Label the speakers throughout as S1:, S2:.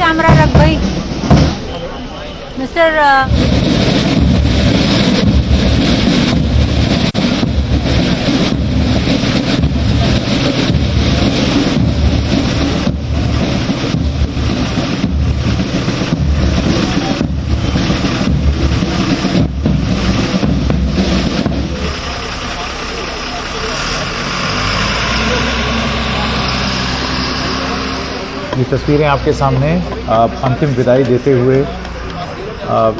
S1: Camera रख भाई mister
S2: ये तस्वीरें आपके सामने अंतिम विदाई देते हुए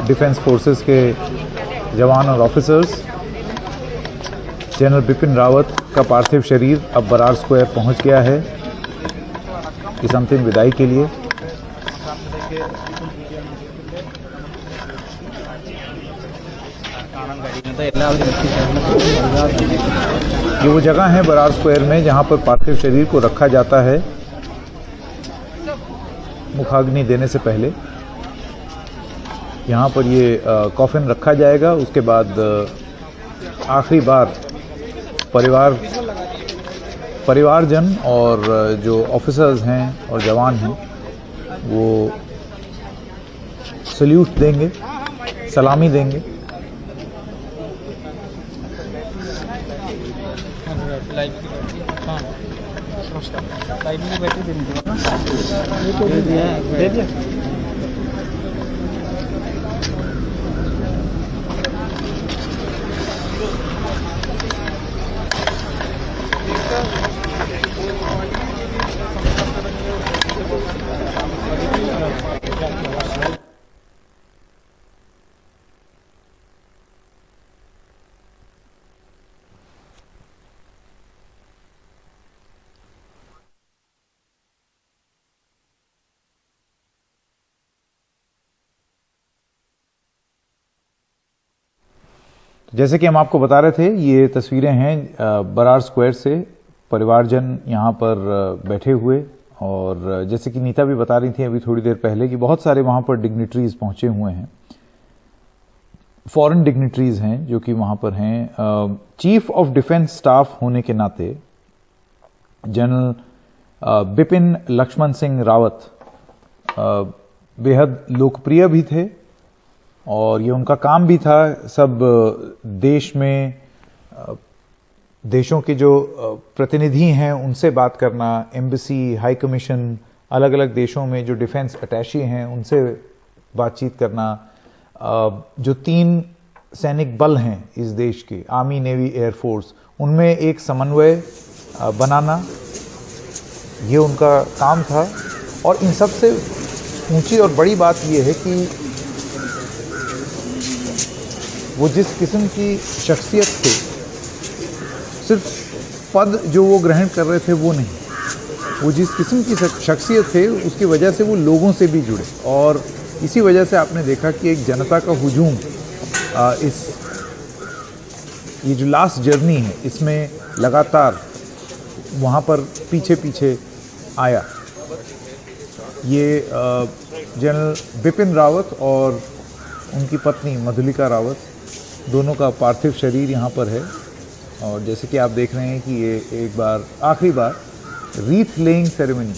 S2: डिफेंस फोर्सेस के जवान और ऑफिसर्स जनरल बिपिन रावत का पार्थिव शरीर अब बरार स्क्वायर पहुंच गया है इस अंतिम विदाई के लिए। ये वो जगह है बरार स्क्वायर में जहां पर पार्थिव शरीर को रखा जाता है मुखाग्नि देने से पहले। यहाँ पर ये कॉफिन रखा जाएगा, उसके बाद आखिरी बार परिवारजन और जो ऑफिसर्स हैं और जवान हैं वो सल्यूट देंगे, सलामी देंगे। जैसे कि हम आपको बता रहे थे, ये तस्वीरें हैं बरार स्क्वायर से, परिवारजन यहाँ पर बैठे हुए। और जैसे कि नीता भी बता रही थी अभी थोड़ी देर पहले कि बहुत सारे वहाँ पर डिग्निटरीज पहुँचे हुए हैं, फॉरेन डिग्निटरीज हैं जो कि वहाँ पर हैं। चीफ ऑफ डिफेंस स्टाफ होने के नाते जनरल बिपिन लक्ष्मण सिंह रावत बेहद लोकप्रिय भी थे और ये उनका काम भी था सब देश में देशों के जो प्रतिनिधि हैं उनसे बात करना, एम्बेसी, हाई कमीशन, अलग अलग देशों में जो डिफेंस अटैची हैं उनसे बातचीत करना। जो 3 सैनिक बल हैं इस देश के, आर्मी, नेवी, एयरफोर्स, उनमें एक समन्वय बनाना, ये उनका काम था। और इन सब से ऊंची और बड़ी बात ये है कि वो जिस किस्म की शख्सियत थे, सिर्फ पद जो वो ग्रहण कर रहे थे वो नहीं, वो जिस किस्म की शख्सियत थे उसकी वजह से वो लोगों से भी जुड़े। और इसी वजह से आपने देखा कि एक जनता का हुजूम ये जो लास्ट जर्नी है इसमें लगातार वहाँ पर पीछे पीछे आया। ये जनरल बिपिन रावत और उनकी पत्नी मधुलिका रावत दोनों का पार्थिव शरीर यहाँ पर है। और जैसे कि आप देख रहे हैं कि ये एक बार आखिरी बार रीथ लेइंग सेरेमनी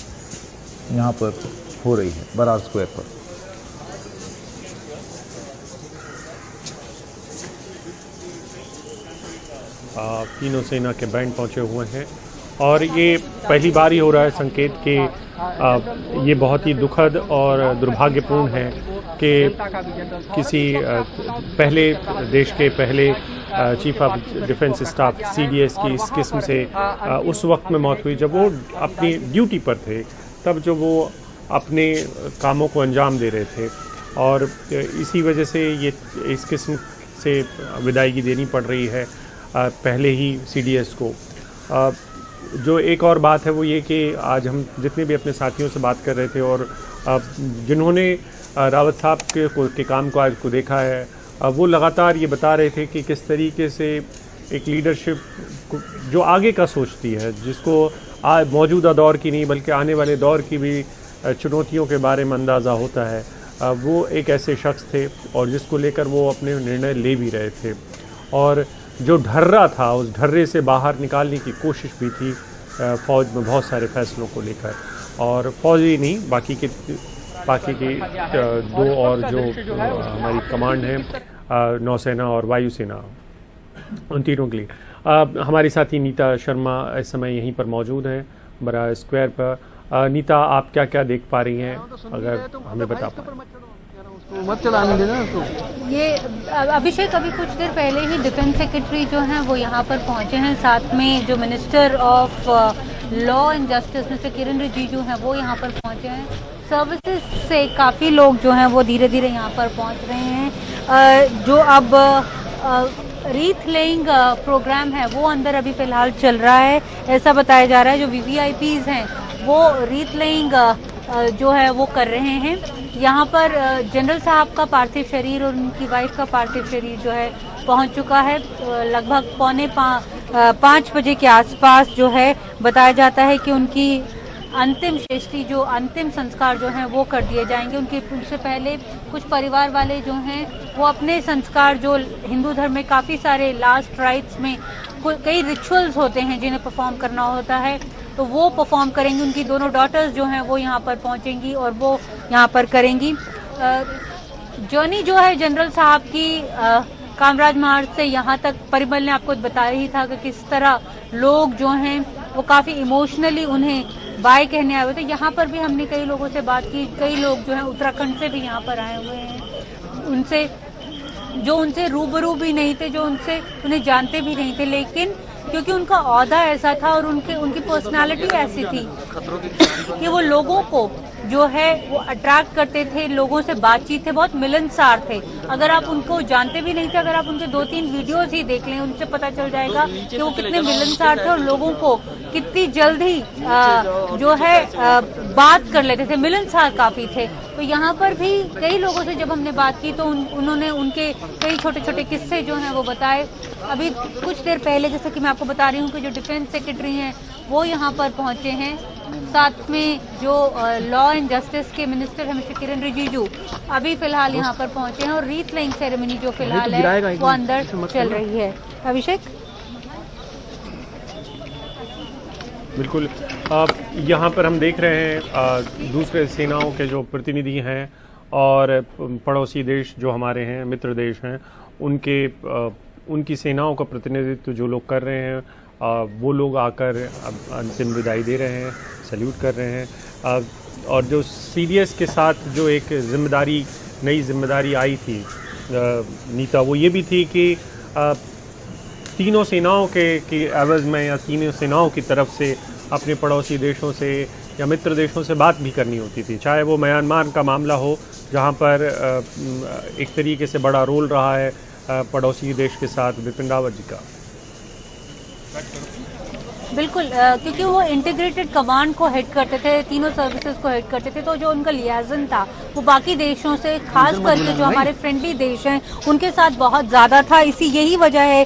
S2: यहाँ पर हो रही है बरार स्क्वायर पर।
S3: तीनों सेना के बैंड पहुँचे हुए हैं और ये पहली बार ही हो रहा है संकेत कि ये बहुत ही दुखद और दुर्भाग्यपूर्ण है कि किसी पहले देश के पहले chief of defence staff CDS की इस किस्म से उस वक्त में मौत हुई जब वो अपनी ड्यूटी पर थे, तब जो वो अपने कामों को अंजाम दे रहे थे। और इसी वजह से ये इस किस्म से विदायगी देनी पड़ रही है पहले ही CDS को। जो एक और बात है वो ये कि आज हम जितने भी अपने साथियों से बात कर रहे थे और जिन्होंने रावत साहब के काम को आज को देखा है, वो लगातार ये बता रहे थे कि किस तरीके से एक लीडरशिप जो आगे का सोचती है, जिसको मौजूदा दौर की नहीं बल्कि आने वाले दौर की भी चुनौतियों के बारे में अंदाज़ा होता है, वो एक ऐसे शख्स थे और जिसको लेकर वो अपने निर्णय ले भी रहे थे। और जो ढर्रा था उस ढर्रे से बाहर निकालने की कोशिश भी थी फ़ौज में बहुत सारे फैसलों को लेकर। और फ़ौज ही नहीं, बाकी के बाकी की दो और जो हमारी कमांड है नौसेना और वायुसेना, उन तीनों के लिए। हमारे साथी नीता शर्मा इस समय यहीं पर मौजूद हैं बराह स्क्वायर पर। नीता, आप क्या क्या देख पा रही हैं, अगर हमें बता पाएं।
S1: मत चलाने देना उसको।
S4: ये अभिषेक अभी कुछ देर पहले ही डिफेंस सेक्रेटरी जो हैं वो यहाँ पर पहुँचे हैं, साथ में जो minister of law and justice mister Kiran Rijiju हैं वो यहाँ पर पहुँचे हैं। सर्विसेज से काफ़ी लोग जो हैं वो धीरे धीरे यहाँ पर पहुँच रहे हैं। जो अब रीथ लेइंग प्रोग्राम है वो अंदर अभी फ़िलहाल चल रहा है, ऐसा बताया जा रहा है। जो VVIPs हैं वो रीथ लेइंग जो है वो कर रहे हैं। यहाँ पर जनरल साहब का पार्थिव शरीर और उनकी वाइफ का पार्थिव शरीर जो है पहुँच चुका है। लगभग 4:45 बजे के आसपास जो है बताया जाता है कि उनकी अंतिम शेष्टि जो अंतिम संस्कार जो हैं वो कर दिए जाएंगे। उनसे पहले कुछ परिवार वाले जो हैं वो अपने संस्कार, जो हिंदू धर्म में काफ़ी सारे लास्ट राइट्स में कई रिचुअल्स होते हैं जिन्हें परफॉर्म करना होता है, तो वो परफॉर्म करेंगी। उनकी दोनों डॉटर्स जो हैं वो यहाँ पर पहुँचेंगी और वो यहाँ पर करेंगी। जर्नी जो है जनरल साहब की कामराज मार्ग से यहाँ तक, परिमल ने आपको बताया ही था कि किस तरह लोग जो हैं वो काफ़ी इमोशनली उन्हें बाय कहने आए हुए थे। यहाँ पर भी हमने कई लोगों से बात की, कई लोग जो हैं उत्तराखंड से भी यहाँ पर आए हुए हैं। उनसे रूबरू भी नहीं थे, जो उन्हें जानते भी नहीं थे, लेकिन क्योंकि उनका औहदा ऐसा था और उनकी पर्सनालिटी ऐसी थी कि वो लोगों को जो है वो अट्रैक्ट करते थे, लोगों से बातचीत थे, बहुत मिलनसार थे। अगर आप उनको जानते भी नहीं थे, अगर आप उनके 2-3 वीडियोस ही देख लें, उनसे पता चल जाएगा कि वो कितने मिलनसार थे और लोगों को कितनी जल्दी जो है बात कर लेते थे, मिलनसार काफ़ी थे। तो यहाँ पर भी कई लोगों से जब हमने बात की तो उन्होंने उनके कई छोटे छोटे किस्से जो हैं वो बताए। अभी कुछ देर पहले, जैसे कि मैं आपको बता रही हूँ कि जो डिफेंस सेक्रेटरी हैं वो यहाँ पर पहुँचे हैं, साथ में जो लॉ एंड जस्टिस के मिनिस्टर हैं मिस्टर किरण रिजिजू अभी फिलहाल यहाँ पर पहुँचे हैं और रीथ लेइंग सेरेमनी जो फिलहाल है वो अंदर चल रही है। अभिषेक,
S3: बिल्कुल, यहाँ पर हम देख रहे हैं दूसरे सेनाओं के जो प्रतिनिधि हैं और पड़ोसी देश जो हमारे हैं, मित्र देश हैं, उनकी सेनाओं का प्रतिनिधित्व जो लोग कर रहे हैं, वो लोग आकर अंतिम विदाई दे रहे हैं, सैल्यूट कर रहे हैं। और जो सीडीएस के साथ जो एक नई जिम्मेदारी आई थी नीता, वो ये भी थी कि तीनों सेनाओं के एवज में या तीनों सेनाओं की तरफ से अपने पड़ोसी देशों से या मित्र देशों से बात भी करनी होती थी, चाहे वो म्यांमार का मामला हो जहाँ पर एक तरीके से बड़ा रोल रहा है पड़ोसी देश के साथ बिपिन रावत जी का।
S4: बिल्कुल, क्योंकि वो इंटीग्रेटेड कमांड को हेड करते थे, तीनों सर्विसेज को हेड करते थे, तो जो उनका लियाजन था वो बाकी देशों से, खास करके जो हमारे फ्रेंडली देश हैं उनके साथ बहुत ज़्यादा था। यही वजह है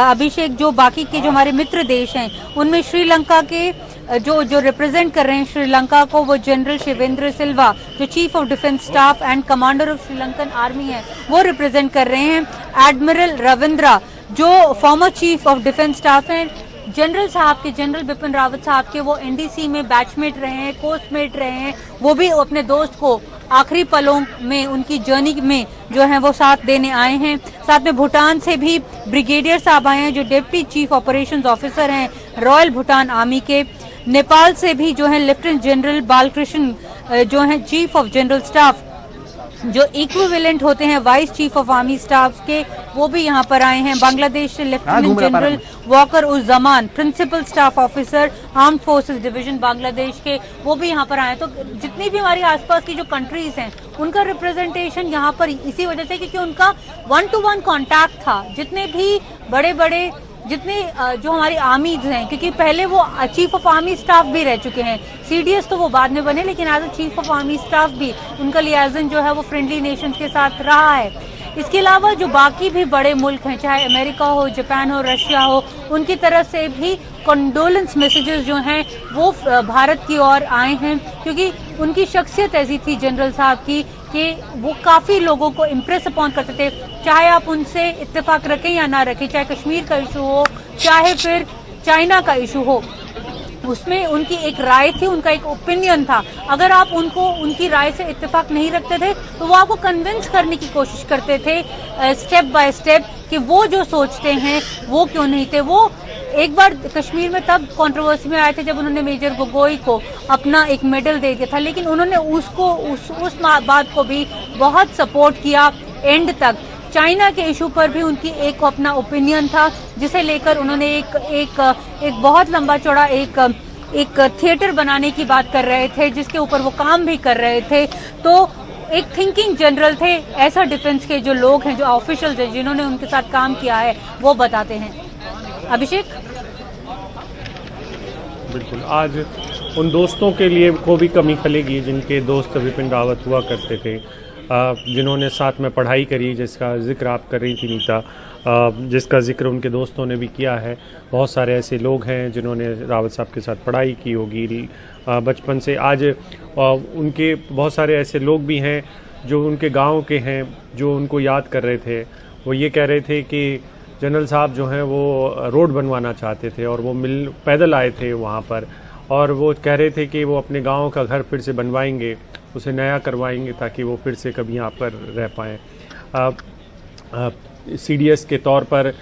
S4: अभिषेक, जो बाकी के जो हमारे मित्र देश हैं उनमें श्रीलंका के जो रिप्रेजेंट कर रहे हैं श्रीलंका को, वो जनरल शिवेंद्र सिल्वा जो chief of defence staff and commander of Sri Lankan army है वो रिप्रेजेंट कर रहे हैं। एडमिरल रविंद्रा जो former chief of defence staff हैं जनरल साहब के, जनरल बिपिन रावत साहब के, वो एनडीसी में बैचमेट रहे हैं, कोस्टमेट रहे हैं, वो भी अपने दोस्त को आखिरी पलों में उनकी जर्नी में जो है वो साथ देने आए हैं। साथ में भूटान से भी ब्रिगेडियर साहब आए हैं जो डिप्टी चीफ ऑपरेशंस ऑफिसर हैं रॉयल भूटान आर्मी के। नेपाल से भी जो है लेफ्टिनेंट जनरल बालकृष्ण जो है चीफ ऑफ जनरल स्टाफ, जो इक्विवेलेंट होते हैं vice chief of army staff के, वो भी यहाँ पर आए हैं। बांग्लादेश से लेफ्टिनेंट जनरल वॉकर उस जमान principal staff officer armed forces division Bangladesh के, वो भी यहाँ पर आए हैं। तो जितनी भी हमारी आसपास की जो कंट्रीज हैं उनका रिप्रेजेंटेशन यहाँ पर इसी वजह से क्योंकि उनका 1-to-1 कॉन्टैक्ट था। जितने भी बड़े जितने जो हमारी आर्मीज हैं, क्योंकि पहले वो चीफ ऑफ आर्मी स्टाफ भी रह चुके हैं, सीडीएस तो वो बाद में बने, लेकिन as a chief of army staff भी उनका लियाजन जो है वो फ्रेंडली नेशंस के साथ रहा है। इसके अलावा जो बाकी भी बड़े मुल्क हैं, चाहे अमेरिका हो, जापान हो, रशिया हो, उनकी तरफ से भी कंडोलेंस मैसेजेस जो हैं वो भारत की ओर आए हैं, क्योंकि उनकी शख्सियत ऐसी थी जनरल साहब की कि वो काफ़ी लोगों को इम्प्रेस अपॉन करते थे, चाहे आप उनसे इत्तेफाक रखें या ना रखें, चाहे कश्मीर का इशू हो, चाहे फिर चाइना का इशू हो। उसमें उनकी एक राय थी, उनका एक ओपिनियन था। अगर आप उनको उनकी राय से इत्तेफाक नहीं रखते थे तो वो आपको कन्विंस करने की कोशिश करते थे स्टेप बाय स्टेप कि वो जो सोचते हैं वो क्यों नहीं थे। वो एक बार कश्मीर में तब कंट्रोवर्सी में आए थे जब उन्होंने मेजर गोगोई को अपना एक मेडल दे दिया था, लेकिन उन्होंने उसको उस बात को भी बहुत सपोर्ट किया एंड तक। चाइना के इशू पर भी उनकी एक अपना ओपिनियन था, जिसे लेकर उन्होंने एक बहुत लंबा चौड़ा एक थिएटर बनाने की बात कर रहे थे, जिसके ऊपर वो काम भी कर रहे थे। तो एक थिंकिंग जनरल थे, ऐसा डिफेंस के जो लोग हैं, जो ऑफिशियल हैं, जिन्होंने उनके साथ काम किया है, वो बताते हैं। अभिषेक,
S3: बिल्कुल, आज उन दोस्तों के लिए को भी कमी खलेगी जिनके दोस्त विपिन रावत हुआ करते थे, जिन्होंने साथ में पढ़ाई करी, जिसका जिक्र आप कर रही थी नीता, जिसका जिक्र उनके दोस्तों ने भी किया है। बहुत सारे ऐसे लोग हैं जिन्होंने रावत साहब के साथ पढ़ाई की होगी बचपन से। आज उनके बहुत सारे ऐसे लोग भी हैं जो उनके गांव के हैं, जो उनको याद कर रहे थे। वो ये कह रहे थे कि जनरल साहब जो हैं वो रोड बनवाना चाहते थे और वो पैदल आए थे वहाँ पर, और वो कह रहे थे कि वो अपने गांव का घर फिर से बनवाएंगे, उसे नया करवाएंगे ताकि वो फिर से कभी यहाँ पर रह पाएँ। CDS के तौर पर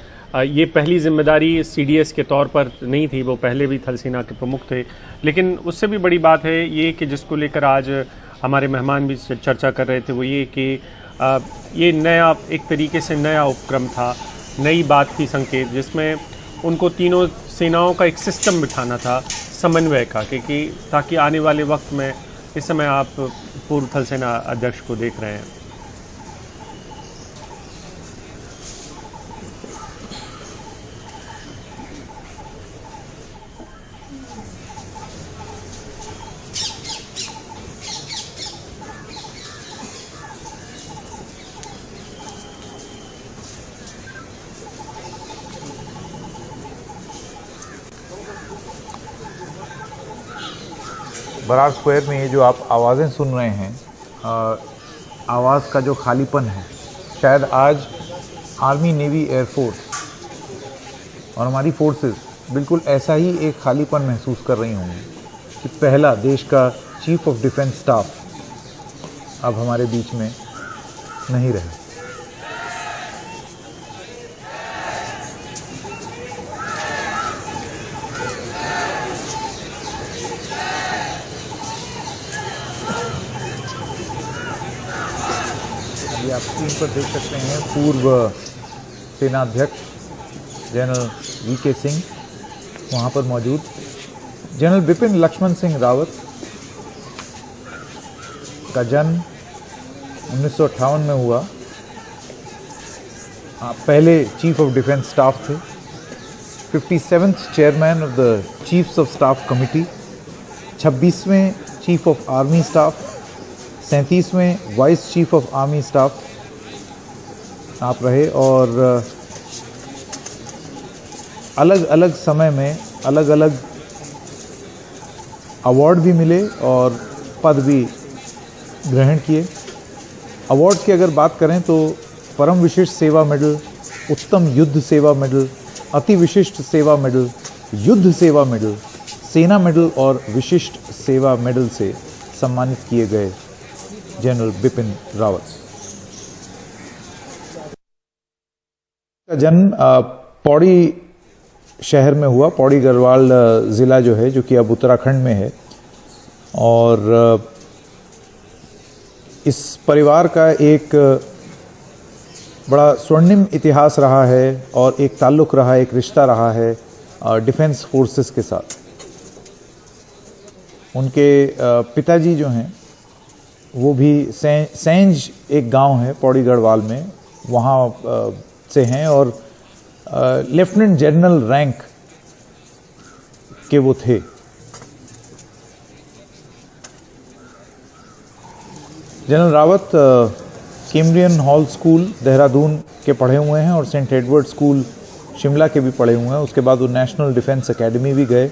S3: ये पहली जिम्मेदारी CDS के तौर पर नहीं थी, वो पहले भी थल सेना के प्रमुख थे। लेकिन उससे भी बड़ी बात है ये कि जिसको लेकर आज हमारे मेहमान भी चर्चा कर रहे थे, वो ये कि ये नया एक तरीके से नया उपक्रम था, नई बात थी संकेत, जिसमें उनको तीनों सेनाओं का एक सिस्टम बिठाना था समन्वय का, क्योंकि ताकि आने वाले वक्त में, इस समय आप पूर्व थल सेना अध्यक्ष को देख रहे हैं,
S2: बरार स्क्वायर में ये जो आप आवाज़ें सुन रहे हैं, आवाज़ का जो खालीपन है, शायद आज आर्मी, नेवी, एयरफोर्स और हमारी फोर्सेस बिल्कुल ऐसा ही एक खालीपन महसूस कर रही होंगी कि पहला देश का चीफ ऑफ डिफेंस स्टाफ अब हमारे बीच में नहीं रहे। आप स्क्रीन पर देख सकते हैं पूर्व सेनाध्यक्ष जनरल VK सिंह वहाँ पर मौजूद। जनरल बिपिन लक्ष्मण सिंह रावत का जन्म 1958 में हुआ। पहले चीफ ऑफ डिफेंस स्टाफ थे, 57th chairman of the chiefs of staff committee, 26वें चीफ ऑफ आर्मी स्टाफ, 37वें vice chief of army staff आप रहे, और अलग अलग समय में अलग अलग अवार्ड भी मिले और पद भी ग्रहण किए। अवार्ड्स की अगर बात करें तो परम विशिष्ट सेवा मेडल, उत्तम युद्ध सेवा मेडल, अति विशिष्ट सेवा मेडल, युद्ध सेवा मेडल, सेना मेडल और विशिष्ट सेवा मेडल से सम्मानित किए गए जनरल बिपिन रावत। का जन्म पौड़ी शहर में हुआ। पौड़ी गढ़वाल ज़िला जो है, जो कि अब उत्तराखंड में है, और इस परिवार का एक बड़ा स्वर्णिम इतिहास रहा है और एक ताल्लुक़ रहा, एक रिश्ता रहा है डिफेंस फोर्सेस के साथ। उनके पिताजी जो हैं वो भी सेंज एक गांव है पौड़ी गढ़वाल में, वहाँ से हैं, और लेफ्टिनेंट जनरल रैंक के वो थे। General Rawat Cambrian hall school Dehradun के पढ़े हुए हैं और सेंट एडवर्ड स्कूल शिमला के भी पढ़े हुए हैं। उसके बाद वो नेशनल डिफेंस एकेडमी भी गए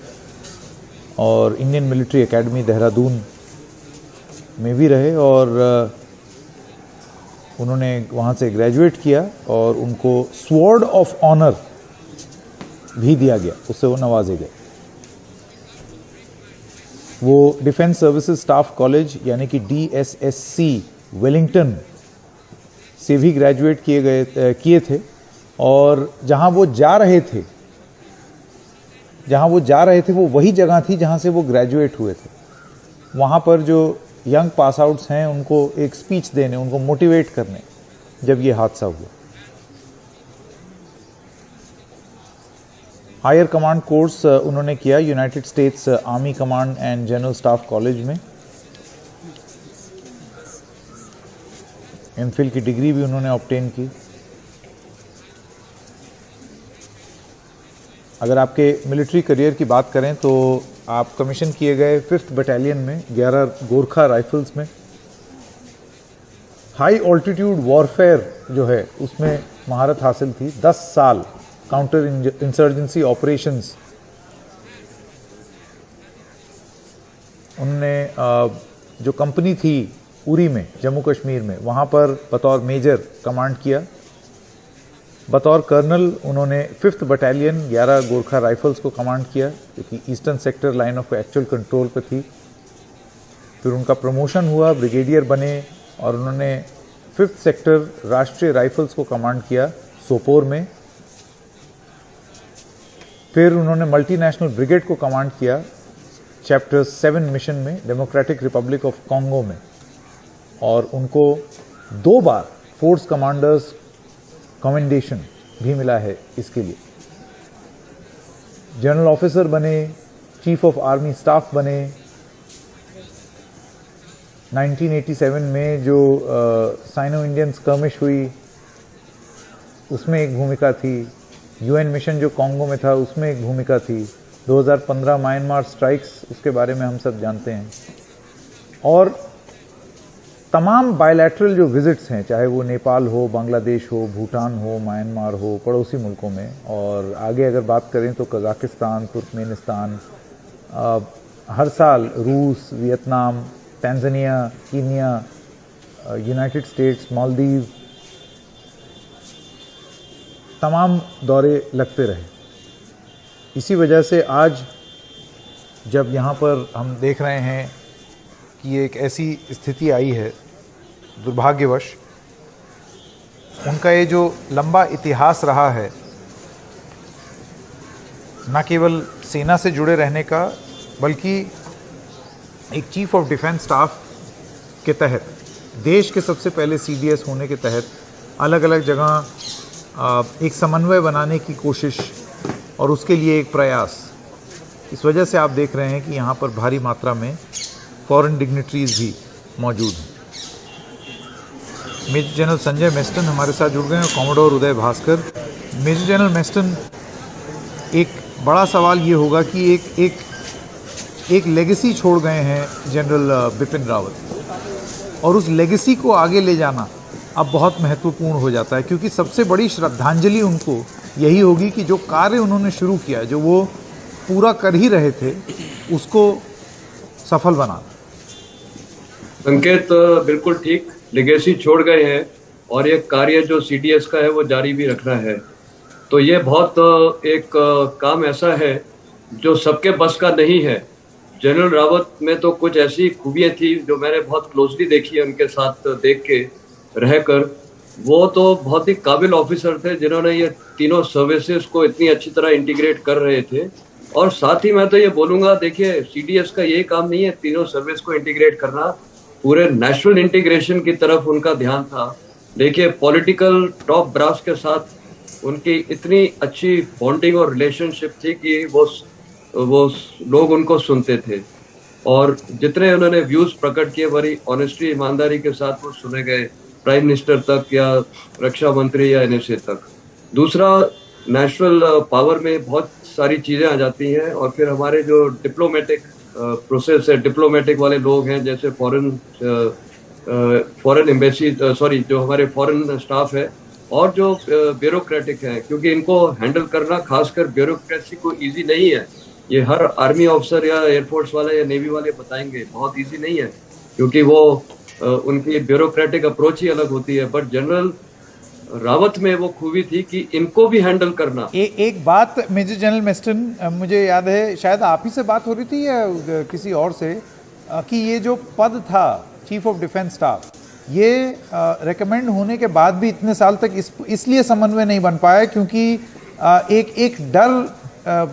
S2: और इंडियन मिलिट्री एकेडमी देहरादून में भी रहे, और उन्होंने वहाँ से ग्रेजुएट किया और उनको स्वॉर्ड ऑफ ऑनर भी दिया गया, उससे वो नवाजे गए। वो डिफेंस सर्विसेज स्टाफ कॉलेज यानी कि DSSC वेलिंगटन से भी ग्रेजुएट किए थे, और जहां वो जा रहे थे वो वही जगह थी जहां से वो ग्रेजुएट हुए थे। वहां पर जो यंग पास आउट्स हैं उनको एक स्पीच देने, उनको मोटिवेट करने जब ये हादसा हुआ। हायर कमांड कोर्स उन्होंने किया United states army command and general staff college में। एमफिल की डिग्री भी उन्होंने ऑब्टेन की। अगर आपके मिलिट्री करियर की बात करें तो आप कमीशन किए गए 5th बटालियन में 11 गोरखा राइफल्स में। हाई ऑल्टीट्यूड वॉरफेयर जो है उसमें महारत हासिल थी। 10 साल काउंटर इंसर्जेंसी ऑपरेशंस उन्होंने जो कंपनी थी उरी में जम्मू कश्मीर में, वहाँ पर बतौर मेजर कमांड किया। बतौर कर्नल उन्होंने 5th बटालियन 11 गोरखा राइफल्स को कमांड किया, क्योंकि eastern sector line of actual control पे थी। फिर उनका प्रमोशन हुआ, ब्रिगेडियर बने, और उन्होंने 5th सेक्टर राष्ट्रीय राइफल्स को कमांड किया सोपोर में। फिर उन्होंने मल्टीनेशनल ब्रिगेड को कमांड किया चैप्टर 7 मिशन में डेमोक्रेटिक रिपब्लिक ऑफ कॉन्गो में, और उनको 2 बार फोर्स कमांडर्स कमेंडेशन भी मिला है इसके लिए। जनरल ऑफिसर बने, चीफ ऑफ आर्मी स्टाफ बने। 1987 में जो साइनो इंडियन स्कर्मिश हुई उसमें एक भूमिका थी। UN मिशन जो कॉन्गो में था उसमें एक भूमिका थी। 2015 म्यांमार स्ट्राइक्स, उसके बारे में हम सब जानते हैं। और तमाम बायलैटरल जो विजिट्स हैं, चाहे वो नेपाल हो, बांग्लादेश हो, भूटान हो, म्यांमार हो, पड़ोसी मुल्कों में, और आगे अगर बात करें तो कजाकिस्तान, तुर्कमेनिस्तान, हर साल रूस, Vietnam, Tanzania, Kenya, United states, Maldives, तमाम दौरे लगते रहे। इसी वजह से आज जब यहाँ पर हम देख रहे हैं कि एक ऐसी स्थिति आई है, दुर्भाग्यवश उनका ये जो लंबा इतिहास रहा है, न केवल सेना से जुड़े रहने का, बल्कि एक चीफ ऑफ डिफेंस स्टाफ के तहत, देश के सबसे पहले CDS होने के तहत अलग अलग जगह एक समन्वय बनाने की कोशिश और उसके लिए एक प्रयास। इस वजह से आप देख रहे हैं कि यहाँ पर भारी मात्रा में फॉरेन डिग्निटरीज भी मौजूद हैं। मेजर जनरल संजय मेस्टन हमारे साथ जुड़ गए हैं, commodore Uday Bhaskar. Major general Meston, एक बड़ा सवाल ये होगा कि एक लेगेसी छोड़ गए हैं जनरल बिपिन रावत, और उस लेगेसी को आगे ले जाना अब बहुत महत्वपूर्ण हो जाता है, क्योंकि सबसे बड़ी श्रद्धांजलि उनको यही होगी कि जो कार्य उन्होंने शुरू किया, जो वो पूरा कर ही रहे थे, उसको सफल बनाना।
S5: संकेत बिल्कुल ठीक, लेगेसी छोड़ गए हैं, और ये कार्य जो CDS का है वो जारी भी रखना है। तो ये बहुत एक काम ऐसा है जो सबके बस का नहीं है। जनरल रावत में तो कुछ ऐसी खूबियाँ थी जो मैंने बहुत क्लोजली देखी है, उनके साथ देख के रहकर। वो तो बहुत ही काबिल ऑफिसर थे जिन्होंने ये तीनों सर्विसेज को इतनी अच्छी तरह इंटीग्रेट कर रहे थे। और साथ ही मैं तो ये बोलूँगा, देखिए CDS का यही काम नहीं है तीनों सर्विस को इंटीग्रेट करना, पूरे नेशनल इंटीग्रेशन की तरफ उनका ध्यान था। देखिए पॉलिटिकल टॉप ब्रास के साथ उनकी इतनी अच्छी बॉन्डिंग और रिलेशनशिप थी कि वो लोग उनको सुनते थे, और जितने उन्होंने व्यूज प्रकट किए बड़ी ऑनेस्टी ईमानदारी के साथ वो सुने गए, प्राइम मिनिस्टर तक या रक्षा मंत्री या NSA तक। दूसरा, नेशनल पावर में बहुत सारी चीज़ें आ जाती हैं, और फिर हमारे जो डिप्लोमेटिक प्रोसेस है, डिप्लोमेटिक वाले लोग हैं, जैसे फॉरेन एम्बेसी जो हमारे फॉरेन स्टाफ है, और जो ब्यूरोक्रेटिक है, क्योंकि इनको हैंडल करना, खासकर ब्यूरोक्रेसी को इजी नहीं है। ये हर आर्मी ऑफिसर या एयरफोर्स वाले या नेवी वाले बताएंगे, बहुत इजी नहीं है, क्योंकि वो उनकी ब्यूरोक्रेटिक अप्रोच ही अलग होती है। बट जनरल रावत में वो खूबी थी कि इनको भी हैंडल करना।
S2: एक बात मेजर जनरल मेस्टन, मुझे याद है शायद आप ही से बात हो रही थी या किसी और से, कि ये जो पद था चीफ ऑफ डिफेंस स्टाफ, ये रेकमेंड होने के बाद भी इतने साल तक इसलिए समन्वय नहीं बन पाया क्योंकि एक डर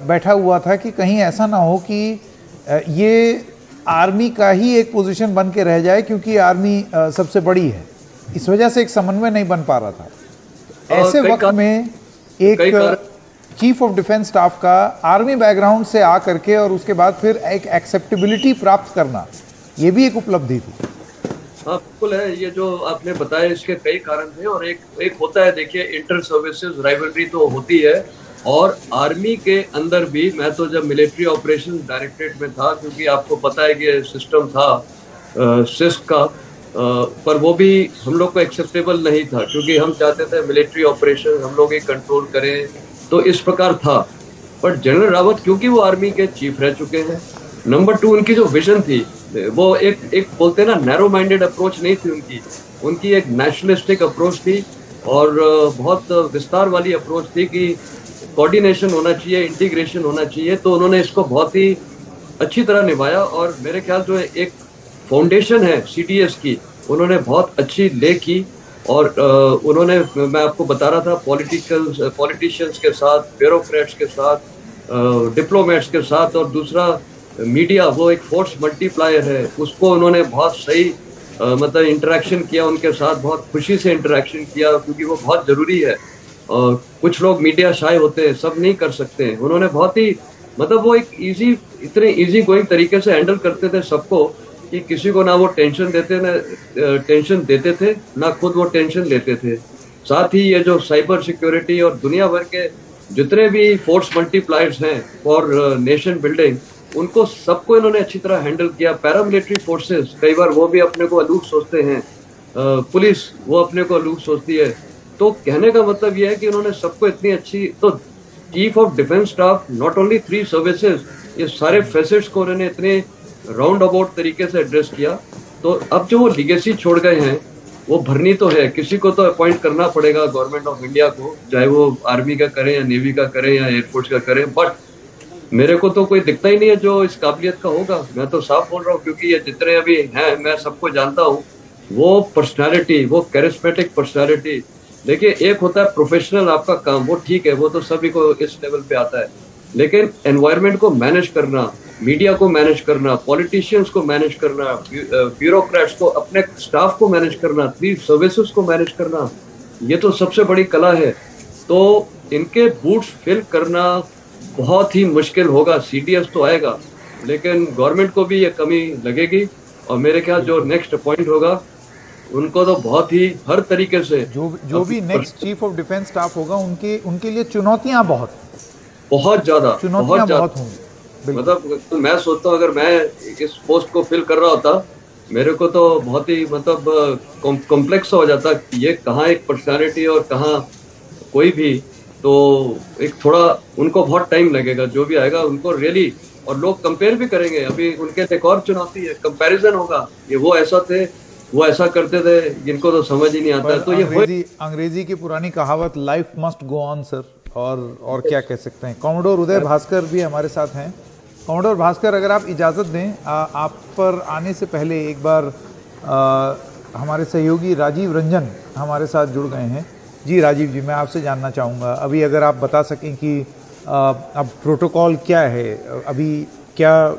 S2: बैठा हुआ था कि कहीं ऐसा ना हो कि ये आर्मी का ही एक पोजीशन बन के रह जाए, क्योंकि आर्मी सबसे बड़ी है, इस वजह से एक समन्वय नहीं बन पा रहा था। ऐसे वक्त में एक चीफ ऑफ डिफेंस स्टाफ का आर्मी बैकग्राउंड से आ करके और उसके बाद फिर एक एक्सेप्टेबिलिटी प्राप्त करना, ये भी एक उपलब्धि थी।
S5: हाँ बिल्कुल है, ये जो आपने बताया इसके कई कारण थे, और एक होता है, देखिए इंटर सर्विसेज राइवलरी तो होती है, और आर्मी के अंदर भी, मैं तो जब मिलिट्री ऑपरेशन डायरेक्टरेट में था, क्योंकि आपको पता है कि सिस्टम था सिस्क का, पर वो भी हम लोग को एक्सेप्टेबल नहीं था, क्योंकि हम चाहते थे मिलिट्री ऑपरेशन हम लोग ही कंट्रोल करें, तो इस प्रकार था। पर जनरल रावत क्योंकि वो आर्मी के चीफ रह चुके हैं, नंबर 2 उनकी जो विजन थी वो एक बोलते हैं ना, नैरो माइंडेड अप्रोच नहीं थी उनकी एक नेशनलिस्टिक अप्रोच थी, और बहुत विस्तार वाली अप्रोच थी कि कोऑर्डिनेशन होना चाहिए, इंटीग्रेशन होना चाहिए। तो उन्होंने इसको बहुत ही अच्छी तरह निभाया, और मेरे ख्याल जो एक फाउंडेशन है सीडीएस की, उन्होंने बहुत अच्छी ले की, और उन्होंने, मैं आपको बता रहा था, पॉलिटिशियंस के साथ, ब्यूरोक्रेट्स के साथ, डिप्लोमेट्स के साथ, और दूसरा मीडिया, वो एक फोर्स मल्टीप्लायर है, उसको उन्होंने बहुत सही मतलब इंटरेक्शन किया उनके साथ, बहुत खुशी से इंटरेक्शन किया, क्योंकि वो बहुत ज़रूरी है। कुछ लोग मीडिया शाय होते हैं, सब नहीं कर सकते हैं। उन्होंने बहुत ही मतलब वो एक इतने इजी गोइंग तरीके से हैंडल करते थे सबको, कि किसी को ना वो टेंशन देते थे, ना खुद वो टेंशन लेते थे। साथ ही ये जो साइबर सिक्योरिटी और दुनिया भर के जितने भी फोर्स मल्टीप्लायर्स हैं फॉर नेशन बिल्डिंग, उनको सबको इन्होंने अच्छी तरह हैंडल किया। पैरामिलिट्री फोर्सेस, कई बार वो भी अपने को अलूट सोचते हैं, पुलिस वो अपने को अलूट सोचती है। तो कहने का मतलब ये है कि उन्होंने सबको इतनी अच्छी, तो chief of defence staff not only 3 services, ये सारे फैसेट्स को उन्होंने इतने राउंड अबाउट तरीके से एड्रेस किया। तो अब जो वो लीगेसी छोड़ गए हैं वो भरनी तो है, किसी को तो अपॉइंट करना पड़ेगा गवर्नमेंट ऑफ इंडिया को, चाहे वो आर्मी का करें या नेवी का करें या एयरफोर्स का करें। बट मेरे को तो कोई दिखता ही नहीं है जो इस काबिलियत का होगा। मैं तो साफ बोल रहा हूँ, क्योंकि ये जितने अभी हैं, मैं सबको जानता हूँ, वो पर्सनैलिटी, वो कैरिस्मेटिक पर्सनैलिटी। देखिए, एक होता है प्रोफेशनल आपका काम, वो ठीक है, वो तो सभी को इस लेवल पे आता है, लेकिन एनवायरनमेंट को मैनेज करना, मीडिया को मैनेज करना, पॉलिटिशियंस को मैनेज करना, ब्यूरोक्रेट्स को, अपने स्टाफ को मैनेज करना, 3 सर्विसेज को मैनेज करना, ये तो सबसे बड़ी कला है। तो इनके बूट्स फिल करना बहुत ही मुश्किल होगा। सीडीएस तो आएगा, लेकिन गवर्नमेंट को भी ये कमी लगेगी, और मेरे ख्याल जो नेक्स्ट अपॉइंट होगा उनको तो बहुत ही हर तरीके से,
S2: जो भी next chief of defence staff होगा, उनके लिए चुनौतियां बहुत
S5: ज्यादा
S2: होंगी।
S5: मतलब मैं सोचता हूँ, अगर मैं इस पोस्ट को फिल कर रहा होता, मेरे को तो बहुत ही मतलब कॉम्प्लेक्स हो जाता कि ये कहाँ एक पर्सनालिटी और कहाँ कोई भी। तो एक थोड़ा उनको बहुत टाइम लगेगा, जो भी आएगा उनको रियली, और लोग कंपेयर भी करेंगे। अभी उनके एक और चुनौती है, कंपैरिजन होगा, ये वो ऐसा थे, वो ऐसा करते थे, जिनको तो समझ ही नहीं आता है। तो ये
S2: अंग्रेजी की पुरानी कहावत, life must go on sir, और क्या कह सकते हैं। कॉमोडोर उदय भास्कर भी हमारे साथ हैं। कॉमोडोर भास्कर, अगर आप इजाज़त दें, आप पर आने से पहले एक बार हमारे सहयोगी राजीव रंजन हमारे साथ जुड़ गए हैं। जी राजीव जी, मैं आपसे जानना चाहूँगा, अभी अगर आप बता सकें कि अब प्रोटोकॉल क्या है, अभी क्या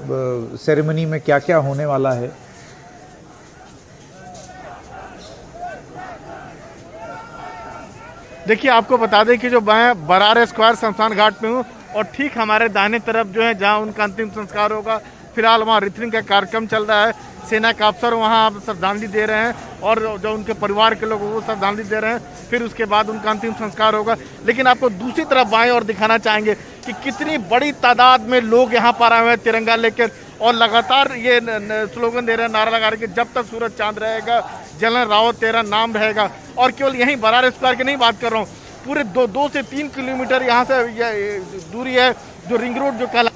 S2: सेरेमनी में क्या क्या होने वाला है।
S6: देखिए, आपको बता दें कि जो मैं बरार स्क्वायर शमशान घाट में हूँ, और ठीक हमारे दाहिने तरफ जो है जहाँ उनका अंतिम संस्कार होगा, फिलहाल वहाँ रिथनिंग का कार्यक्रम चल रहा है। सेना के अफसर वहाँ श्रद्धांजलि दे रहे हैं, और जो उनके परिवार के लोग वो श्रद्धांजलि दे रहे हैं। फिर उसके बाद उनका अंतिम संस्कार होगा। लेकिन आपको दूसरी तरफ बाएं और दिखाना चाहेंगे कि कितनी बड़ी तादाद में लोग यहाँ पर आए हुए हैं तिरंगा लेकर, और लगातार ये स्लोगन दे रहे हैं, नारा लगा रहे हैं कि जब तक सूरज चांद रहेगा, जनरल रावत तेरा नाम रहेगा। और केवल यहीं बरार स्क्वायर की नहीं बात कर रहा हूँ, पूरे 2 से 3 किलोमीटर यहाँ से दूरी है, जो रिंग रोड जो कहला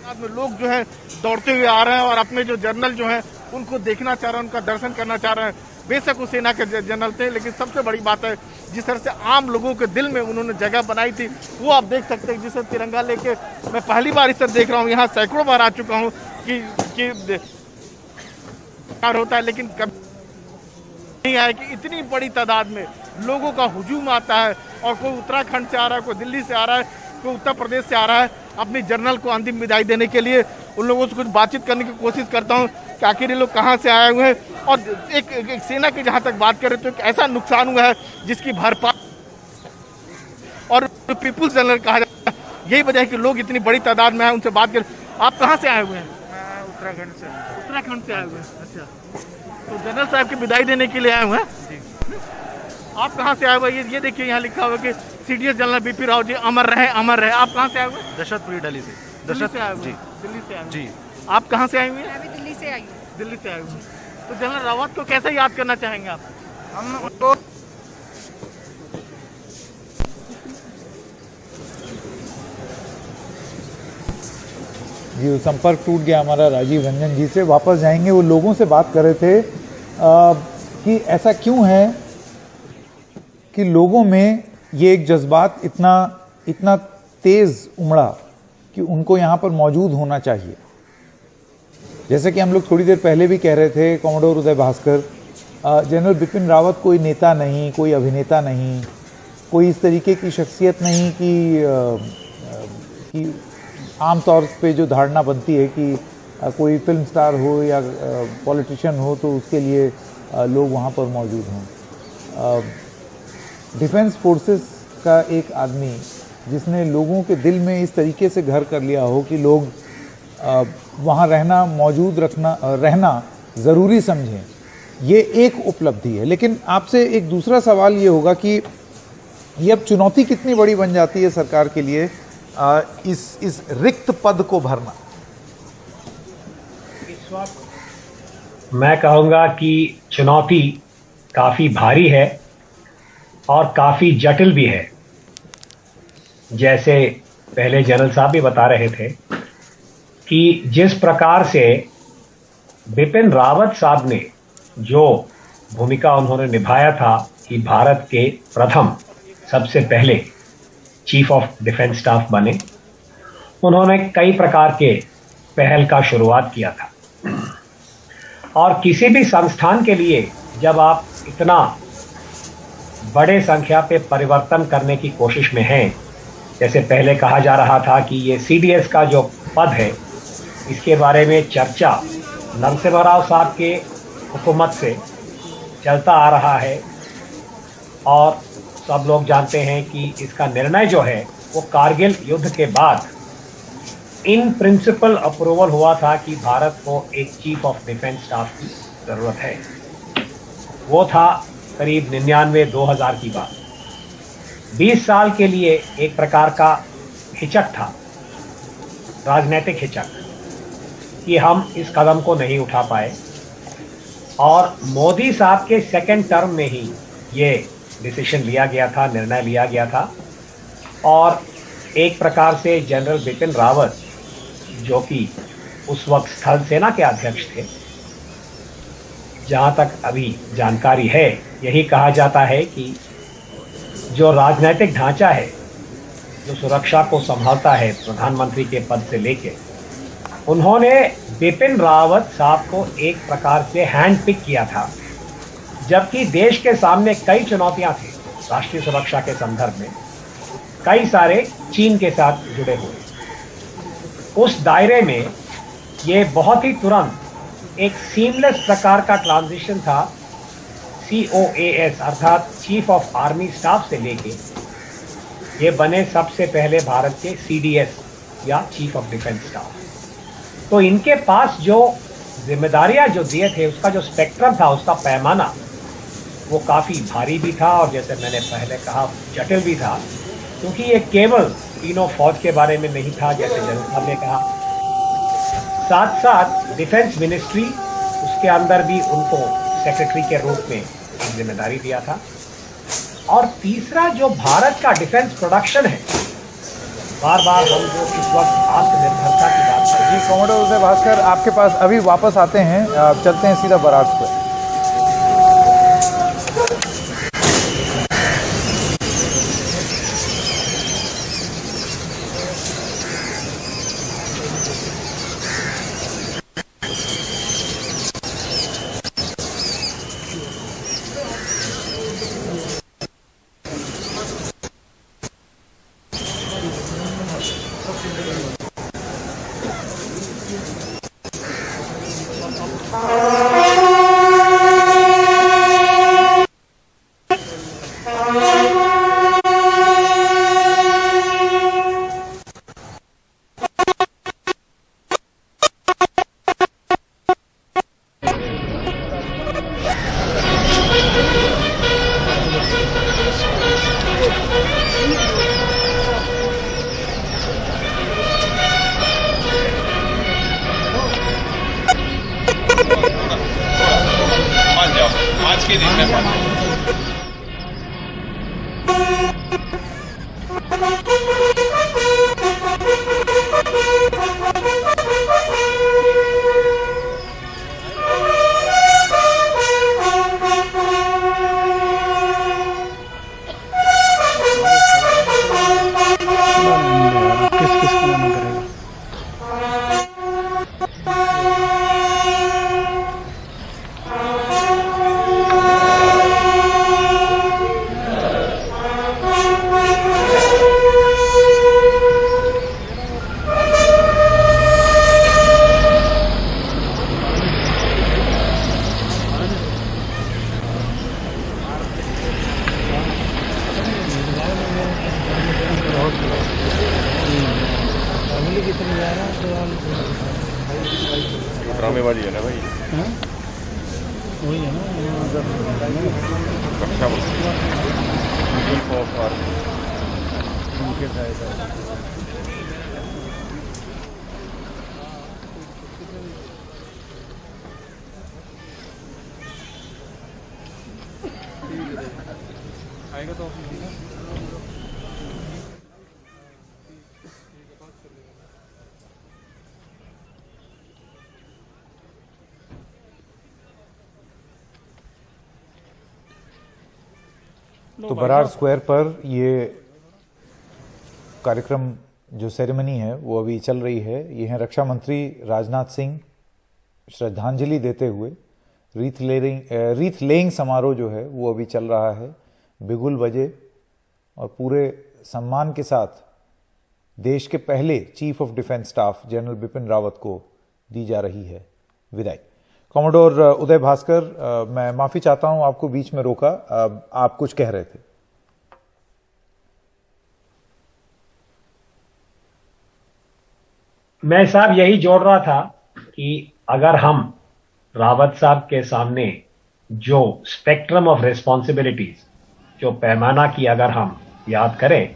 S6: में लोग जो है दौड़ते हुए आ रहे हैं, और अपने जो जर्नल जो है उनको देखना चाह रहे हैं, उनका दर्शन करना चाह रहे हैं। बेशक वो सेना के जनरल थे, लेकिन सबसे बड़ी बात है जिस तरह से आम लोगों के दिल में उन्होंने जगह बनाई थी, वो आप देख सकते हैं। जिसे तिरंगा लेके मैं पहली बार इस तरह देख रहा हूँ, यहाँ सैकड़ों बार आ चुका हूँ कि होता है, लेकिन कभी नहीं आया कि इतनी बड़ी तादाद में लोगों का हुजूम आता है। और कोई उत्तराखंड से आ रहा है, कोई दिल्ली से आ रहा है, कोई उत्तर प्रदेश से आ रहा है अपनी जनरल को अंतिम विदाई देने के लिए। उन लोगों से कुछ बातचीत करने की कोशिश करता हूँ कि आखिर ये लोग कहाँ से आए हुए हैं। और एक सेना की जहाँ तक बात करें तो एक ऐसा नुकसान हुआ है जिसकी भरपाई और पीपुल्स जनरल कहा जाता है, यही वजह है कि लोग इतनी बड़ी तादाद में आए। उनसे बात करें, आप कहाँ से आए हुए हैं?
S7: उत्तराखंड से।
S6: उत्तराखंड से आए हुए हैं, अच्छा। तो जनरल साहब की विदाई देने के लिए आए हुए हैं। आप कहाँ से आए हुए? ये देखिए यहाँ लिखा हुआ कि CDS general BP Rao ji अमर रहे, अमर रहे। आप कहाँ से आए हुए?
S7: दशरथपुरी दिल्ली से।
S6: दिल्ली से आए हुए?
S7: जी।
S6: दिल्ली से आए हुए।
S7: जी।
S6: आप कहाँ से आए हुए?
S8: मैं भी दिल्ली से आई हूँ।
S6: दिल्ली से आए हुए। तो जनरल रावत को कैसे याद करना चाहेंगे आप?
S7: हम उनको
S2: जी, वो संपर्क टूट गया हमारा राजीव रंजन जी से। वापस जाएंगे। वो लोगों से बात कर रहे थे कि ऐसा क्यों है कि लोगों में ये एक जज्बात इतना तेज उमड़ा कि उनको यहाँ पर मौजूद होना चाहिए। जैसे कि हम लोग थोड़ी देर पहले भी कह रहे थे, कॉमोडोर उदय भास्कर, जनरल बिपिन रावत कोई नेता नहीं, कोई अभिनेता नहीं, कोई इस तरीके की शख्सियत नहीं कि आम तौर पे जो धारणा बनती है कि कोई फिल्म स्टार हो या पॉलिटिशियन हो तो उसके लिए लोग वहाँ पर मौजूद हों। डिफेंस फोर्सेस का एक आदमी जिसने लोगों के दिल में इस तरीके से घर कर लिया हो कि लोग वहाँ रहना, मौजूद रहना ज़रूरी समझें, ये एक उपलब्धि है। लेकिन आपसे एक दूसरा सवाल ये होगा कि ये अब चुनौती कितनी बड़ी बन जाती है सरकार के लिए इस रिक्त पद को भरना।
S9: इस वक्त मैं कहूँगा कि चुनौती काफ़ी भारी है और काफ़ी जटिल भी है। जैसे पहले जनरल साहब भी बता रहे थे कि जिस प्रकार से बिपिन रावत साहब ने जो भूमिका उन्होंने निभाया था कि भारत के प्रथम सबसे पहले चीफ ऑफ डिफेंस स्टाफ बने, उन्होंने कई प्रकार के पहल का शुरुआत किया था। और किसी भी संस्थान के लिए जब आप इतना बड़े संख्या पे परिवर्तन करने की कोशिश में हैं, जैसे पहले कहा जा रहा था कि ये सीडीएस का जो पद है इसके बारे में चर्चा नरसिम्हा राव साहब के हुकूमत से चलता आ रहा है और सब लोग जानते हैं कि इसका निर्णय जो है वो कारगिल युद्ध के बाद इन प्रिंसिपल अप्रूवल हुआ था कि भारत को एक चीफ ऑफ डिफेंस स्टाफ की ज़रूरत है। वो था करीब 99-2000 की बात। 20 साल के लिए एक प्रकार का हिचक था, राजनीतिक हिचक, कि हम इस कदम को नहीं उठा पाए। और मोदी साहब के सेकेंड टर्म में ही ये डिसीजन लिया गया था, निर्णय लिया गया था। और एक प्रकार से जनरल बिपिन रावत, जो कि उस वक्त स्थल सेना के अध्यक्ष थे, जहाँ तक अभी जानकारी है यही कहा जाता है कि जो राजनीतिक ढांचा है, जो सुरक्षा को संभालता है प्रधानमंत्री के पद से लेके, उन्होंने बिपिन रावत साहब को एक प्रकार से हैंड पिक किया था। जबकि देश के सामने कई चुनौतियां थी राष्ट्रीय सुरक्षा के संदर्भ में, कई सारे चीन के साथ जुड़े हुए। उस दायरे में ये बहुत ही तुरंत एक सीमलेस प्रकार का ट्रांजिशन था COAS अर्थात चीफ ऑफ आर्मी स्टाफ से लेके ये बने सबसे पहले भारत के CDS या चीफ ऑफ डिफेंस स्टाफ। तो इनके पास जो जिम्मेदारियां जो दिए थे, उसका जो स्पेक्ट्रम था, उसका पैमाना वो काफ़ी भारी भी था और जैसे मैंने पहले कहा जटिल भी था, क्योंकि ये केवल तीनों फौज के बारे में नहीं था जैसे जनरल साहब ने कहा, साथ साथ डिफेंस मिनिस्ट्री उसके अंदर भी उनको सेक्रेटरी के रूप में एक जिम्मेदारी दिया था। और तीसरा जो भारत का डिफेंस प्रोडक्शन है बार बार हम जो इस वक्त आत्मनिर्भरता की बात कर रहे हैं।
S2: जी कॉमोडोर उदय भास्कर आपके पास अभी वापस आते हैं, चलते हैं सीधा बराड़ स्क्वायर।
S7: आज के दिन में ड्रामेबाजी है ना भाई,
S1: वही है ना
S7: रक्षा
S1: उनके फायदा। आएगा तो
S2: तो बराड़ स्क्वायर पर ये कार्यक्रम जो सेरेमनी है वो अभी चल रही है। ये हैं रक्षा मंत्री राजनाथ सिंह श्रद्धांजलि देते हुए। रीथ लेइंग समारोह जो है वो अभी चल रहा है, बिगुल बजे और पूरे सम्मान के साथ देश के पहले chief of defence staff general Bipin Rawat को दी जा रही है विदाई। कॉमोडोर उदय भास्कर, मैं माफी चाहता हूं आपको बीच में रोका, आप कुछ कह रहे थे।
S9: मैं साहब यही जोड़ रहा था कि अगर हम रावत साहब के सामने जो स्पेक्ट्रम ऑफ रिस्पॉन्सिबिलिटीज, जो पैमाना की अगर हम याद करें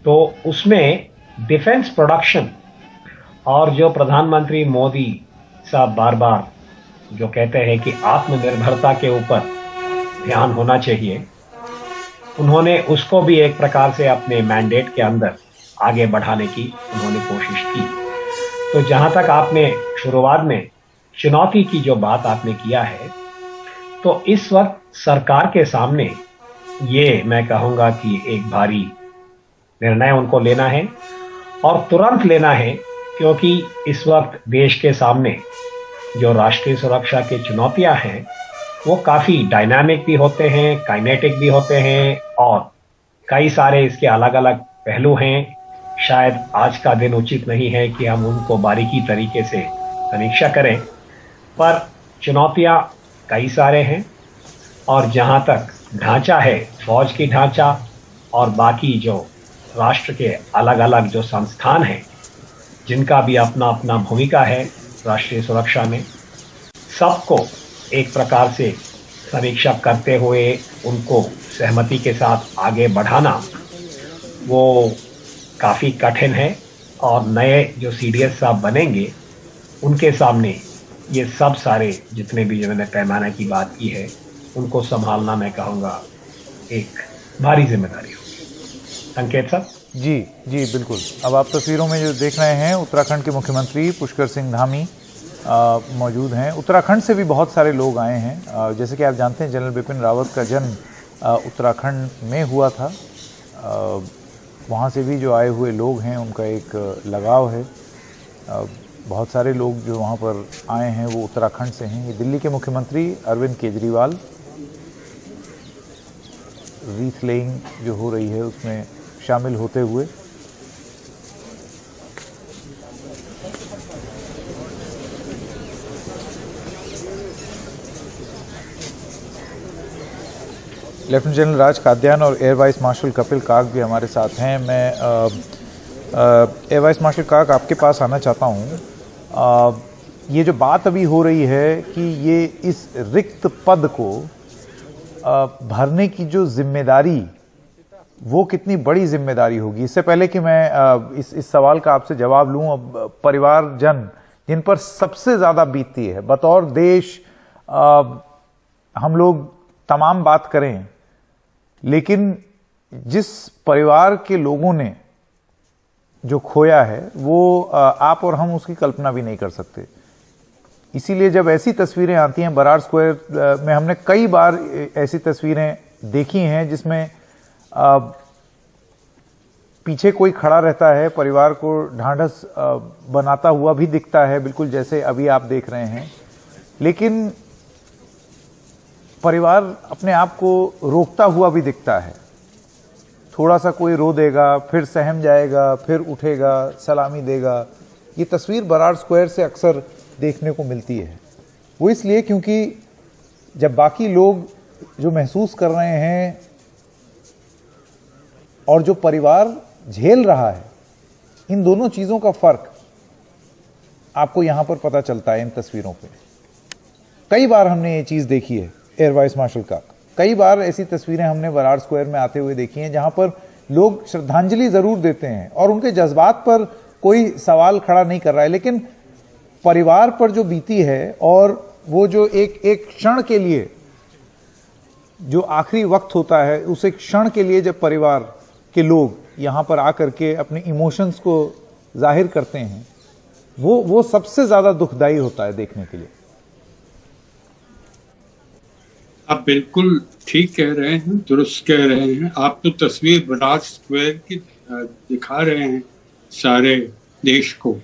S9: तो उसमें डिफेंस प्रोडक्शन और जो प्रधानमंत्री मोदी साहब बार बार जो कहते हैं कि आत्मनिर्भरता के ऊपर ध्यान होना चाहिए, उन्होंने उसको भी एक प्रकार से अपने मैंडेट के अंदर आगे बढ़ाने की उन्होंने कोशिश की। तो जहां तक आपने शुरुआत में चुनौती की जो बात आपने किया है, तो इस वक्त सरकार के सामने ये मैं कहूंगा कि एक भारी निर्णय उनको लेना है और तुरंत लेना है, क्योंकि इस वक्त देश के सामने जो राष्ट्रीय सुरक्षा की चुनौतियां हैं वो काफी डायनामिक भी होते हैं, काइनेटिक भी होते हैं और कई सारे इसके अलग अलग पहलू हैं। शायद आज का दिन उचित नहीं है कि हम उनको बारीकी तरीके से समीक्षा करें, पर चुनौतियां कई सारे हैं और जहां तक ढांचा है, फौज की ढांचा और बाकी जो राष्ट्र के अलग अलग जो संस्थान हैं जिनका भी अपना अपना भूमिका है राष्ट्रीय सुरक्षा में, सबको एक प्रकार से समीक्षा करते हुए उनको सहमति के साथ आगे बढ़ाना वो काफ़ी कठिन है। और नए जो सीडीएस साहब बनेंगे उनके सामने ये सब सारे जितने भी जो मैंने पैमाने की बात की है उनको संभालना मैं कहूँगा एक भारी जिम्मेदारी होगी। संकेत साहब।
S2: जी जी बिल्कुल। अब आप तस्वीरों में जो देख रहे हैं, उत्तराखंड के मुख्यमंत्री पुष्कर सिंह धामी मौजूद हैं। उत्तराखंड से भी बहुत सारे लोग आए हैं। जैसे कि आप जानते हैं, जनरल बिपिन रावत का जन्म उत्तराखंड में हुआ था। वहाँ से भी जो आए हुए लोग हैं उनका एक लगाव है। बहुत सारे लोग जो वहाँ पर आए हैं वो उत्तराखंड से हैं। ये दिल्ली के मुख्यमंत्री अरविंद केजरीवाल, रीथ लेइंग जो हो रही है उसमें शामिल होते हुए। लेफ्टिनेंट जनरल राज काद्यान और एयर वाइस मार्शल कपिल काक भी हमारे साथ हैं। मैं एयर वाइस मार्शल काक आपके पास आना चाहता हूं। ये जो बात अभी हो रही है कि ये इस रिक्त पद को भरने की जो जिम्मेदारी, वो कितनी बड़ी जिम्मेदारी होगी। इससे पहले कि मैं इस सवाल का आपसे जवाब लूं, अब परिवारजन जिन पर सबसे ज़्यादा बीतती है, बतौर देश हम लोग तमाम बात करें, लेकिन जिस परिवार के लोगों ने जो खोया है वो आप और हम उसकी कल्पना भी नहीं कर सकते। इसीलिए जब ऐसी तस्वीरें आती हैं, बरार स्क्वायर में हमने कई बार ऐसी तस्वीरें देखी हैं जिसमें पीछे कोई खड़ा रहता है, परिवार को ढांढस बनाता हुआ भी दिखता है, बिल्कुल जैसे अभी आप देख रहे हैं। लेकिन परिवार अपने आप को रोकता हुआ भी दिखता है। थोड़ा सा कोई रो देगा, फिर सहम जाएगा, फिर उठेगा, सलामी देगा। ये तस्वीर बरार स्क्वायर से अक्सर देखने को मिलती है। वो इसलिए क्योंकि जब बाकी लोग जो महसूस कर रहे हैं और जो परिवार झेल रहा है, इन दोनों चीज़ों का फर्क आपको यहां पर पता चलता है इन तस्वीरों पे। कई बार हमने ये चीज़ देखी है एयर वाइस मार्शल का। कई बार ऐसी तस्वीरें हमने बरार स्क्वायर में आते हुए देखी हैं जहां पर लोग श्रद्धांजलि जरूर देते हैं और उनके जज्बात पर कोई सवाल खड़ा नहीं कर रहा है, लेकिन परिवार पर जो बीती है और वो जो एक क्षण के लिए जो आखिरी वक्त होता है, उस एक क्षण के लिए जब परिवार के लोग यहां पर आकर के अपने इमोशंस को जाहिर करते हैं, वो सबसे ज्यादा दुखदाई होता है देखने के लिए।
S8: आप बिल्कुल ठीक कह रहे हैं, दुरुस्त कह रहे हैं। आप तो तस्वीर बरार स्क्वायर की दिखा रहे हैं सारे देश को।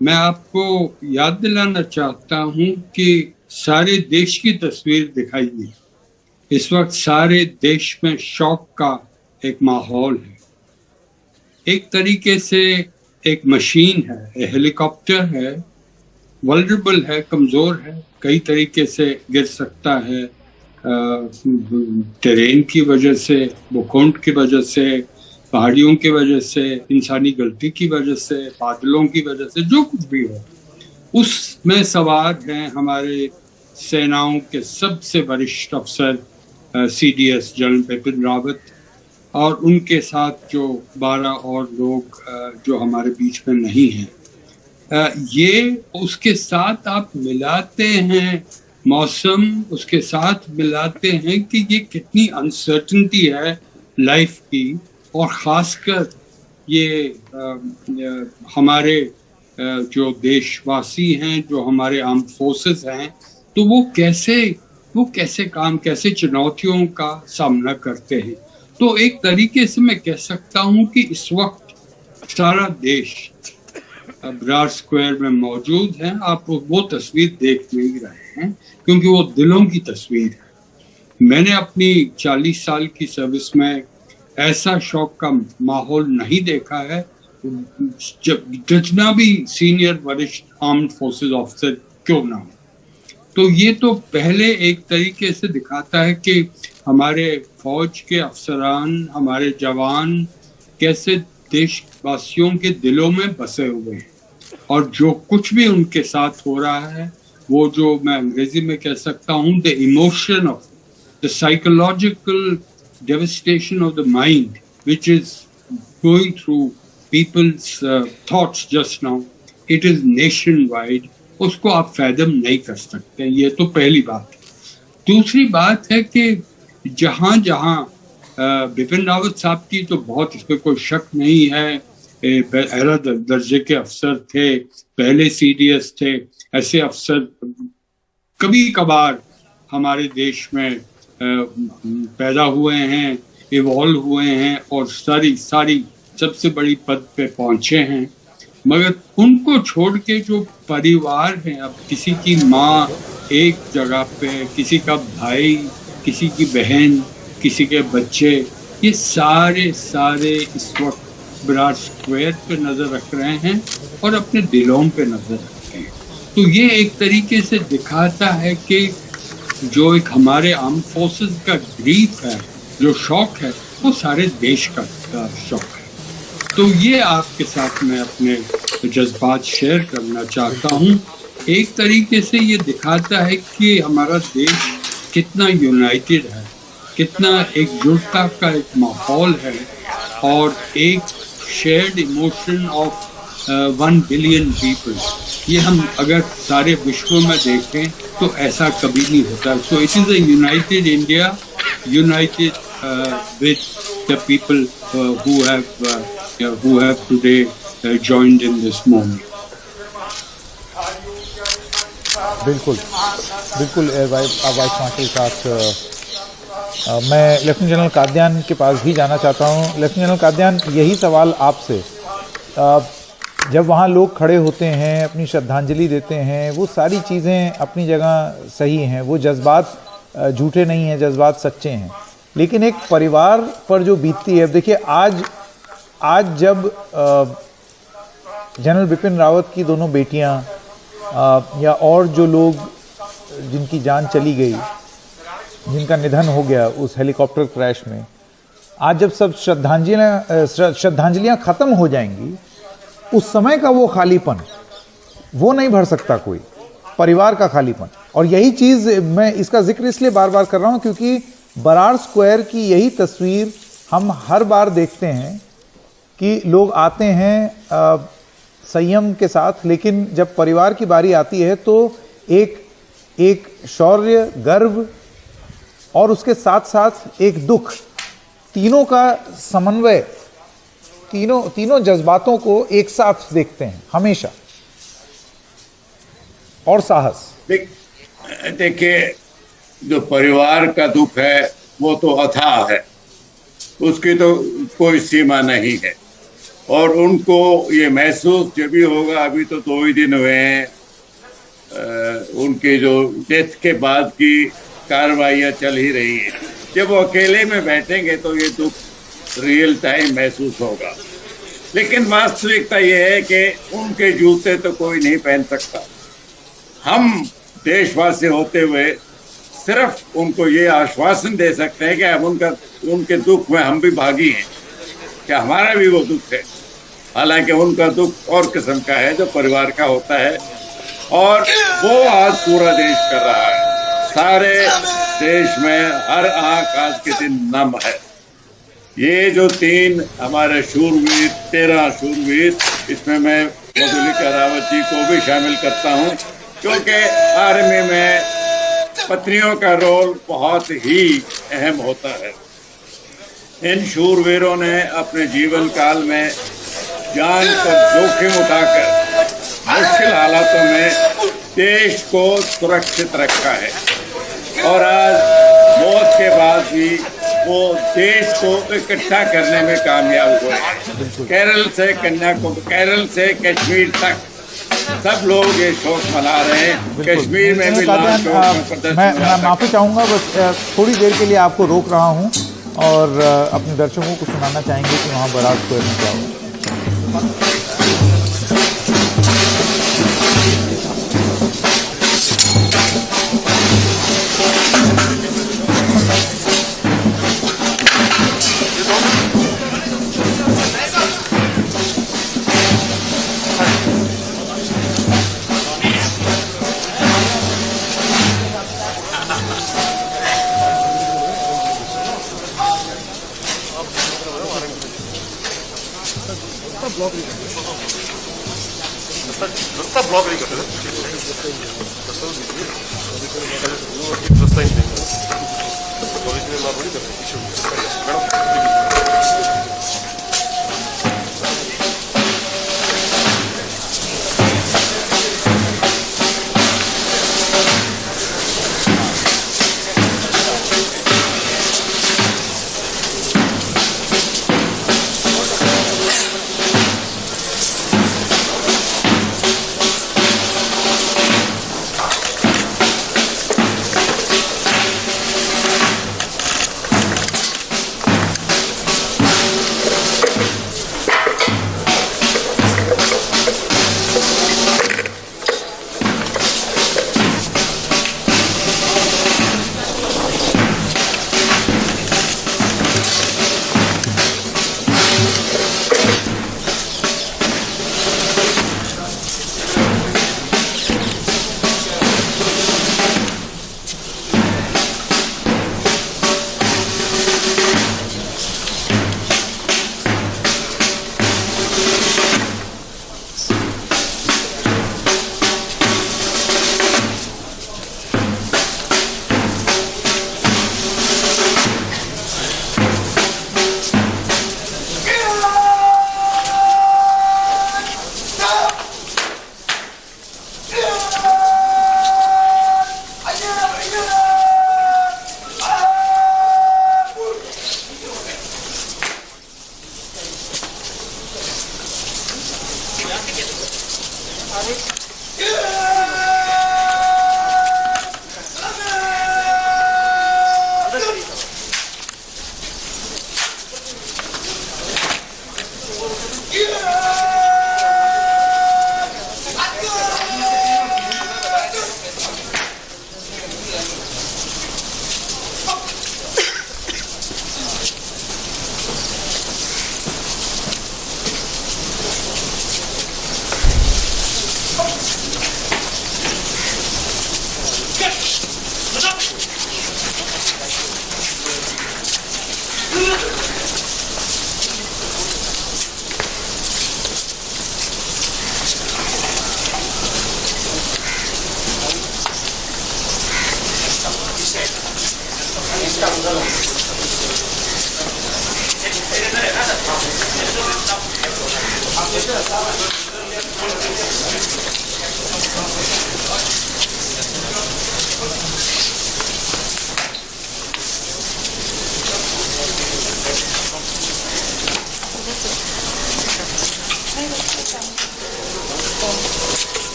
S8: मैं आपको याद दिलाना चाहता हूं कि सारे देश की तस्वीर दिखाइए। इस वक्त सारे देश में शौक का एक माहौल है। एक तरीके से एक मशीन है, हेलीकॉप्टर है, वल्नरेबल है, कमजोर है, कई तरीके से गिर सकता है, टेरेन की वजह से, भूखंड की वजह से, पहाड़ियों की वजह से, इंसानी गलती की वजह से, बादलों की वजह से, जो कुछ भी हो, उसमें सवार हैं हमारे सेनाओं के सबसे वरिष्ठ अफसर CDS जनरल बिपिन रावत और उनके साथ जो 12 और लोग जो हमारे बीच में नहीं हैं। ये उसके साथ आप मिलाते हैं मौसम, उसके साथ मिलाते हैं कि ये कितनी अनसर्टेनिटी है लाइफ की, और ख़ासकर ये हमारे जो देशवासी हैं, जो हमारे आर्म फोर्सेस हैं, तो वो कैसे काम, कैसे चुनौतियों का सामना करते हैं। तो एक तरीके से मैं कह सकता हूँ कि इस वक्त सारा देश बरार स्क्वायर में मौजूद है। आप वो तस्वीर देख नहीं रहे हैं क्योंकि वो दिलों की तस्वीर है। मैंने अपनी 40 साल की सर्विस में ऐसा शौक का माहौल नहीं देखा है, जितना भी सीनियर वरिष्ठ आर्म्ड फोर्सेस ऑफिसर क्यों ना हो। तो ये तो पहले एक तरीके से दिखाता है कि हमारे फौज के अफसरान, हमारे जवान कैसे देशवासियों के दिलों में बसे हुए हैं, और जो कुछ भी उनके साथ हो रहा है, वो जो मैं अंग्रेजी में कह सकता हूँ, the emotion of the psychological devastation of the mind which is going through people's thoughts just now, it is nationwide, उसको आप फैदम नहीं कर सकते। ये तो पहली बात है। दूसरी बात है कि जहाँ जहाँ बिपिन रावत साहब की तो बहुत, इसमें कोई शक नहीं है, एला दर्जे के अफसर थे, पहले सीडीएस थे। ऐसे अफसर कभी कभार हमारे देश में पैदा हुए हैं, इवॉल्व हुए हैं और सारी सबसे बड़ी पद पे पहुंचे हैं। मगर उनको छोड़ के जो परिवार है, अब किसी की माँ एक जगह पे, किसी का भाई, किसी की बहन, किसी के बच्चे, ये सारे इस वक्त विराट स्क्वायर पे नजर रख रहे हैं और अपने दिलों पे नजर रख रहे हैं। तो ये एक तरीके से दिखाता है कि जो एक हमारे आर्म फोर्सेस का ग्रीफ है, जो शौक है, वो सारे देश का शौक है। तो ये आपके साथ मैं अपने जज्बात शेयर करना चाहता हूँ। एक तरीके से ये दिखाता है कि हमारा देश कितना यूनाइटेड है, कितना एकजुटता का एक माहौल है और एक shared emotion of 1 billion people. ये हम अगर सारे विश्व में देखें तो ऐसा कभी नहीं होता। So it is a United India, United with the people who have today joined in this moment.
S2: बिल्कुल एयर वाइस मार्शल साहब, मैं लेफ्टिनेंट जनरल कादियान के पास भी जाना चाहता हूँ। लेफ्टिनेंट जनरल कादियान, यही सवाल आपसे, जब वहाँ लोग खड़े होते हैं, अपनी श्रद्धांजलि देते हैं, वो सारी चीज़ें अपनी जगह सही हैं, वो जज्बात झूठे नहीं हैं, जज्बात सच्चे हैं, लेकिन एक परिवार पर जो बीतती है, देखिए आज जब जनरल बिपिन रावत की दोनों बेटियां या और जो लोग जिनकी जान चली गई, जिनका निधन हो गया उस हेलीकॉप्टर क्रैश में, आज जब सब श्रद्धांजलियां ख़त्म हो जाएंगी, उस समय का वो खालीपन वो नहीं भर सकता कोई, परिवार का खालीपन। और यही चीज़ मैं इसका जिक्र इसलिए बार बार कर रहा हूँ क्योंकि बरार स्क्वायर की यही तस्वीर हम हर बार देखते हैं कि लोग आते हैं संयम के साथ, लेकिन जब परिवार की बारी आती है तो एक शौर्य, गर्व और उसके साथ साथ एक दुख, तीनों का समन्वय, तीनों जज्बातों को एक साथ देखते हैं हमेशा, और साहस।
S10: देखिए, जो परिवार का दुख है वो तो अथाह है, उसकी तो कोई सीमा नहीं है, और उनको ये महसूस जब भी होगा, अभी तो 2 ही दिन हुए हैं, उनके जो डेथ के बाद की कार्रवाइयाँ चल ही रही हैं, जब वो अकेले में बैठेंगे तो ये दुख रियल टाइम महसूस होगा। लेकिन वास्तविकता ये है कि उनके जूते तो कोई नहीं पहन सकता। हम देशवासी होते हुए सिर्फ उनको ये आश्वासन दे सकते हैं कि अब उनके दुख में हम भी भागी हैं, कि हमारा भी वो दुख है। हालांकि उनका दुख और किस्म का है जो परिवार का होता है, और वो आज पूरा देश कर रहा है। सारे देश में हर आंख आज के दिन नम है। ये जो 3 हमारे शूरवीर, 13 शूरवीर, इसमें मैं मधुलिका रावत जी को भी शामिल करता हूँ, क्योंकि आर्मी में पत्नियों का रोल बहुत ही अहम होता है। इन शूरवीरों ने अपने जीवन काल में जान पर जोखिम उठाकर मुश्किल हालातों में देश को सुरक्षित रखा है, और आज मौत के बाद भी वो देश को इकट्ठा करने में कामयाब हुए। केरल से कन्याकुमारी, केरल से कश्मीर तक सब लोग ये शोक मना रहे हैं। कश्मीर में भी
S2: मैं माफ़ी चाहूँगा, बस थोड़ी देर के लिए आपको रोक रहा हूँ और अपने दर्शकों को सुनाना चाहेंगे कि वहाँ बरार स्क्वायर में क्या हुआ।
S7: ब्लॉक नहीं करते रस्ता ही नहीं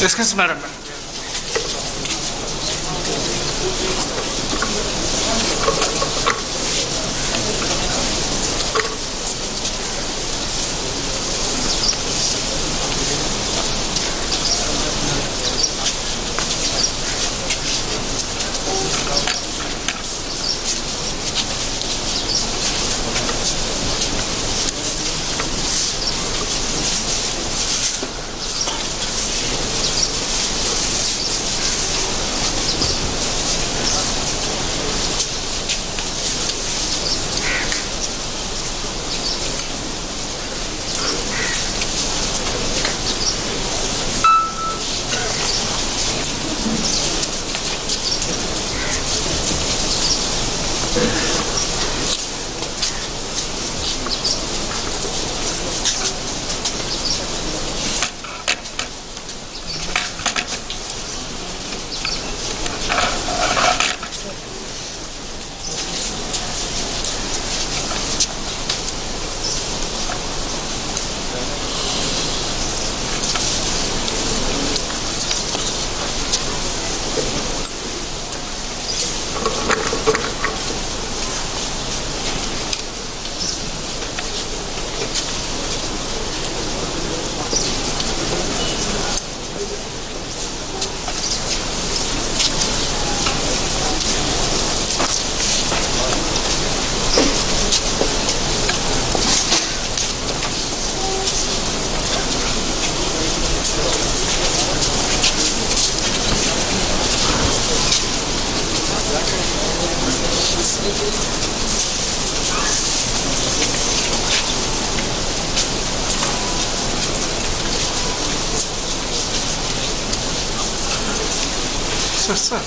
S11: Excuse me, madam. sir.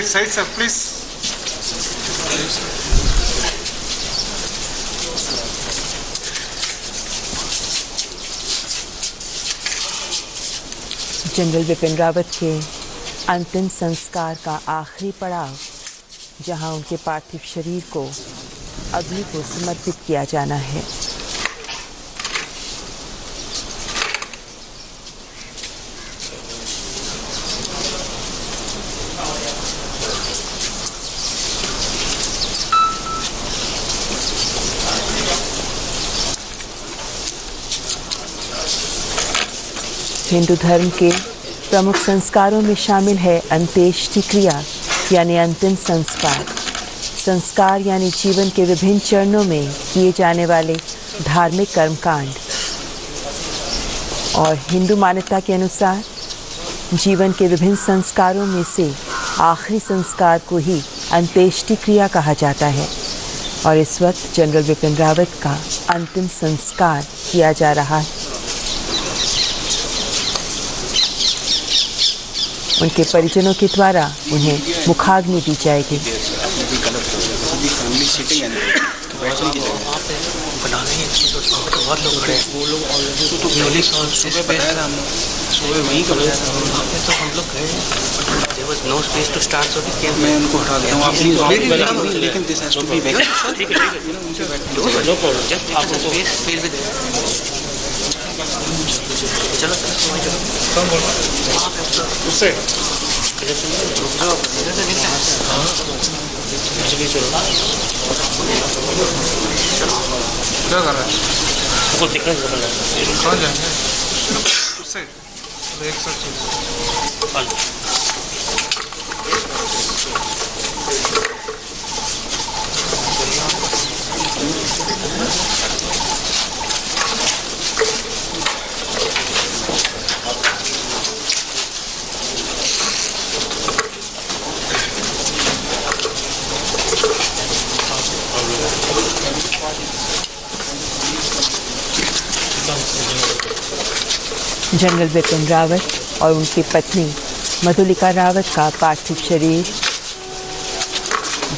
S11: Side, sir, please.
S12: General Bipin Rawat के अंतिम संस्कार का आखिरी पड़ाव, जहां उनके पार्थिव शरीर को अग्नि को समर्पित किया जाना है। हिंदू धर्म के प्रमुख संस्कारों में शामिल है अंत्येष्टि क्रिया यानी अंतिम संस्कार। संस्कार यानी जीवन के विभिन्न चरणों में किए जाने वाले धार्मिक कर्मकांड। और हिंदू मान्यता के अनुसार जीवन के विभिन्न संस्कारों में से आखिरी संस्कार को ही अंत्येष्टि क्रिया कहा जाता है। और इस वक्त जनरल बिपिन रावत का अंतिम संस्कार किया जा रहा है। उनके परिजनों के द्वारा उन्हें मुखाग्नि दी जाएगी।
S11: मैं उनको हटा दिया हूँ, लेकिन this has to be back. ठीक है, नो प्रॉब्लम। चलो कौन बोल रहा है उससे? क्या कर रहा है? कौन जाएंगे उससे? एक सच
S12: जनरल बिपिन रावत और उनकी पत्नी मधुलिका रावत का पार्थिव शरीर,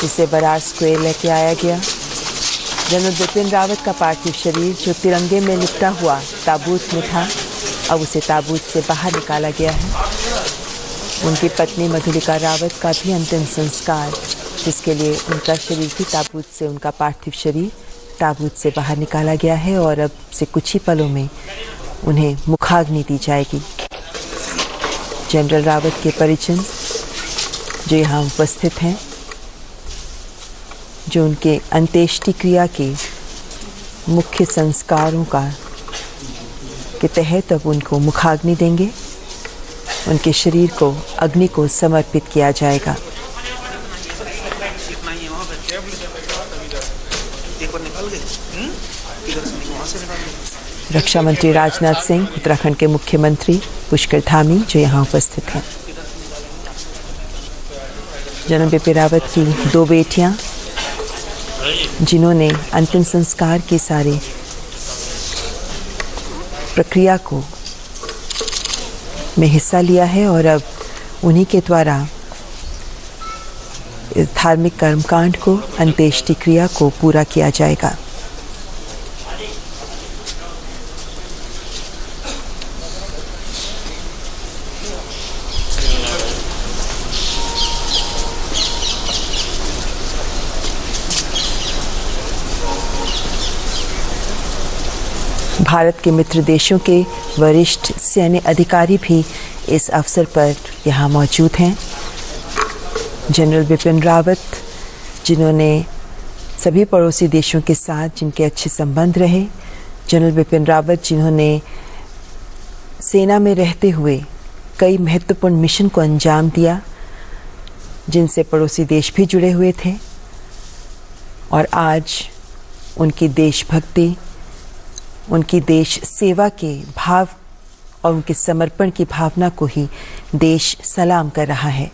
S12: जिसे बरार स्क्वायर लेके आया गया। जनरल बिपिन रावत का पार्थिव शरीर जो तिरंगे में लिपटा हुआ ताबूत में था, अब उसे ताबूत से बाहर निकाला गया है। उनकी पत्नी मधुलिका रावत का भी अंतिम संस्कार, जिसके लिए उनका शरीर भी ताबूत से, उनका पार्थिव शरीर ताबूत से बाहर निकाला गया है। और अब से कुछ ही पलों में उन्हें मुखाग्नि दी जाएगी। जनरल रावत के परिजन जो यहाँ उपस्थित हैं, जो उनके अंत्येष्टि क्रिया के मुख्य संस्कारों के तहत अब उनको मुखाग्नि देंगे। उनके शरीर को अग्नि को समर्पित किया जाएगा। रक्षा मंत्री राजनाथ सिंह, उत्तराखंड के मुख्यमंत्री पुष्कर धामी जो यहाँ उपस्थित हैं। जनरल बिपिन रावत की 2 बेटियां, जिन्होंने अंतिम संस्कार की सारी प्रक्रिया को में हिस्सा लिया है, और अब उन्हीं के द्वारा इस धार्मिक कर्मकांड को, अंत्येष्टि क्रिया को पूरा किया जाएगा। भारत के मित्र देशों के वरिष्ठ सैन्य अधिकारी भी इस अवसर पर यहाँ मौजूद हैं। जनरल बिपिन रावत, जिन्होंने सभी पड़ोसी देशों के साथ जिनके अच्छे संबंध रहे, जनरल बिपिन रावत जिन्होंने सेना में रहते हुए कई महत्वपूर्ण मिशन को अंजाम दिया, जिनसे पड़ोसी देश भी जुड़े हुए थे, और आज उनकी देशभक्ति, उनकी देश सेवा के भाव और उनके समर्पण की भावना को ही देश सलाम कर रहा है।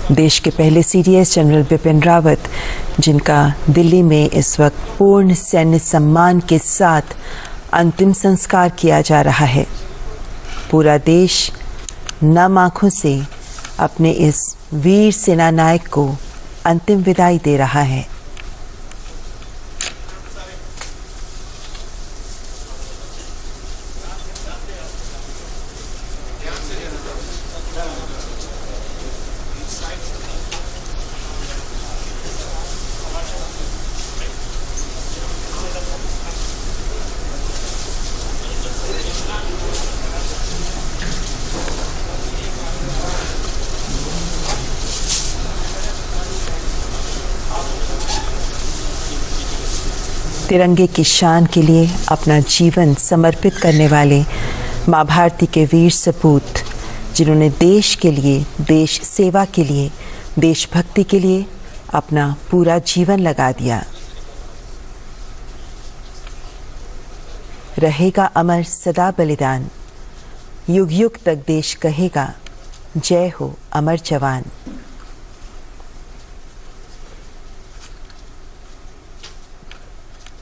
S12: देश के पहले सीडीएस जनरल बिपिन रावत, जिनका दिल्ली में इस वक्त पूर्ण सैन्य सम्मान के साथ अंतिम संस्कार किया जा रहा है। पूरा देश नम आंखों से अपने इस वीर सेनानायक को अंतिम विदाई दे रहा है। तिरंगे की शान के लिए अपना जीवन समर्पित करने वाले माँ भारती के वीर सपूत, जिन्होंने देश के लिए, देश सेवा के लिए, देशभक्ति के लिए अपना पूरा जीवन लगा दिया। रहेगा अमर सदा बलिदान, युग युग तक देश कहेगा, जय हो अमर जवान।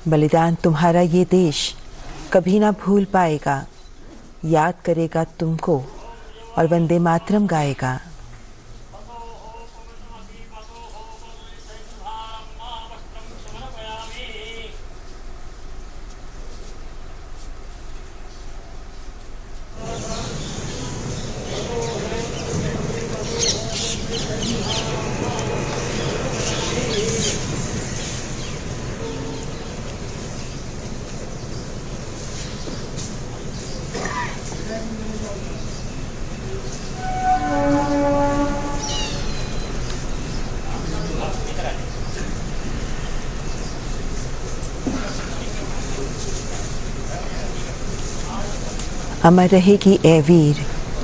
S12: बलिदान तुम्हारा ये देश कभी ना भूल पाएगा, याद करेगा तुमको और वंदे मातरम गाएगा। अमर रहेगी ए वीर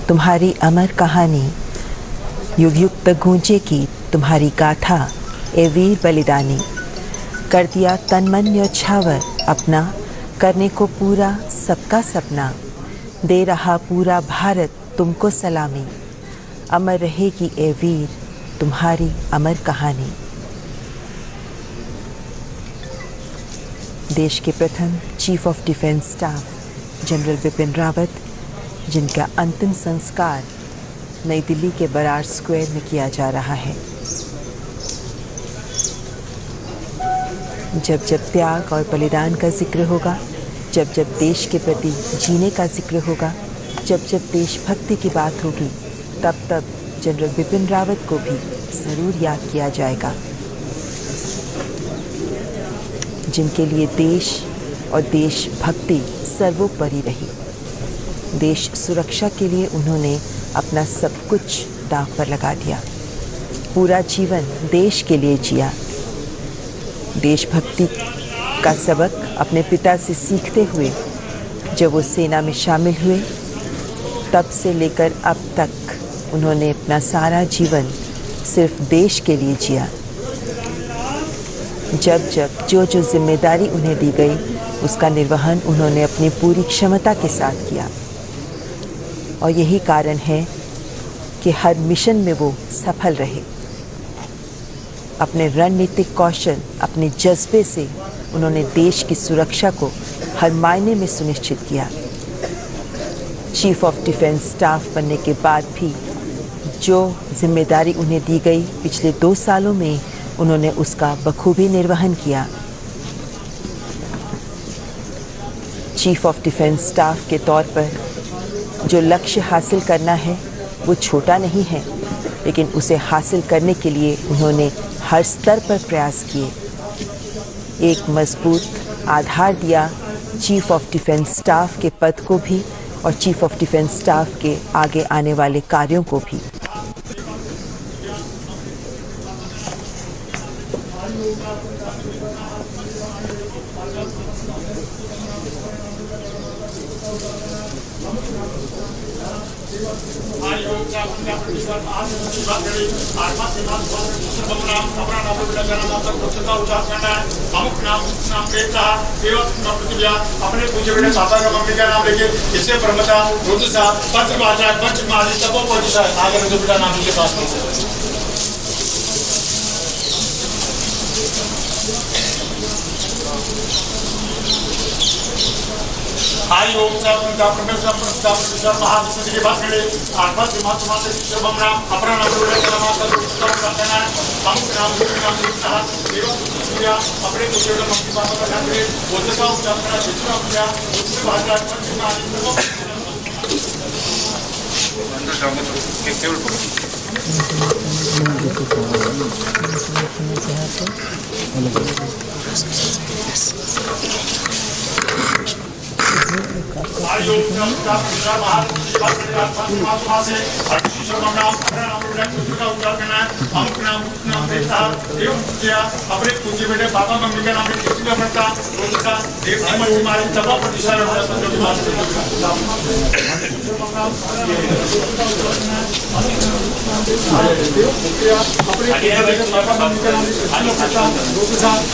S12: तुम्हारी अमर कहानी, युग युग तक गूंजेगी तुम्हारी गाथा ए वीर बलिदानी। कर दिया तन मन न्यौछावर अपना, करने को पूरा सबका सपना, दे रहा पूरा भारत तुमको सलामी। अमर रहेगी ए वीर तुम्हारी अमर कहानी। देश के प्रथम chief of defence staff general Bipin Rawat, जिनका अंतिम संस्कार नई दिल्ली के बरार स्क्वायर में किया जा रहा है। जब जब त्याग और बलिदान का जिक्र होगा, जब जब देश के प्रति जीने का जिक्र होगा, जब जब देशभक्ति की बात होगी, तब तब जनरल बिपिन रावत को भी ज़रूर याद किया जाएगा, जिनके लिए देश और देशभक्ति सर्वोपरि रही। देश सुरक्षा के लिए उन्होंने अपना सब कुछ दांव पर लगा दिया, पूरा जीवन देश के लिए जिया। देशभक्ति का सबक अपने पिता से सीखते हुए जब वो सेना में शामिल हुए, तब से लेकर अब तक उन्होंने अपना सारा जीवन सिर्फ देश के लिए जिया। जब जब जो जिम्मेदारी उन्हें दी गई, उसका निर्वहन उन्होंने अपनी पूरी क्षमता के साथ किया, और यही कारण है कि हर मिशन में वो सफल रहे। अपने रणनीतिक कौशल, अपने जज्बे से उन्होंने देश की सुरक्षा को हर मायने में सुनिश्चित किया। चीफ ऑफ डिफेंस स्टाफ बनने के बाद भी जो जिम्मेदारी उन्हें दी गई, पिछले 2 सालों में उन्होंने उसका बखूबी निर्वहन किया। चीफ ऑफ डिफेंस स्टाफ के तौर पर जो लक्ष्य हासिल करना है वो छोटा नहीं है, लेकिन उसे हासिल करने के लिए उन्होंने हर स्तर पर प्रयास किए। एक मजबूत आधार दिया चीफ ऑफ डिफेंस स्टाफ के पद को भी और चीफ ऑफ डिफेंस स्टाफ के आगे आने वाले कार्यों को भी।
S7: अपने पूछे बेटे पापा का मम्मी का नाम लेके इससे प्रमता रुद्रसा पंचमाचा पंचमाली तपोपदिशा आगे जो बेटा नाम के पास में आई ओम सापुंता परमेश्वर प्रस्ताव विश्व महाविष्णु के बात करे आत्मा से महात्मा से शुभम नाम अपना नाम जोड़े नाम का उत्तम करना हम नाम लिखना एवं पूजा अपने पूजे का मंत्री बाबा का ध्यान करे बोलते का उच्चारण करना चित्रा पूजा उसके बाद राजपथ में अंदर जाऊंगा तो केवल अपने पूज्य बेटे पापा मम्मी का नाम किसी का बनता उसका देवता मंत्री मारी तबा प्रतिशा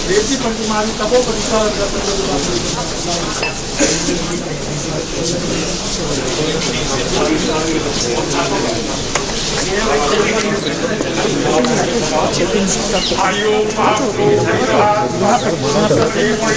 S7: देवती पंच मारी तबो प्रतिशा परिवार का भी कोई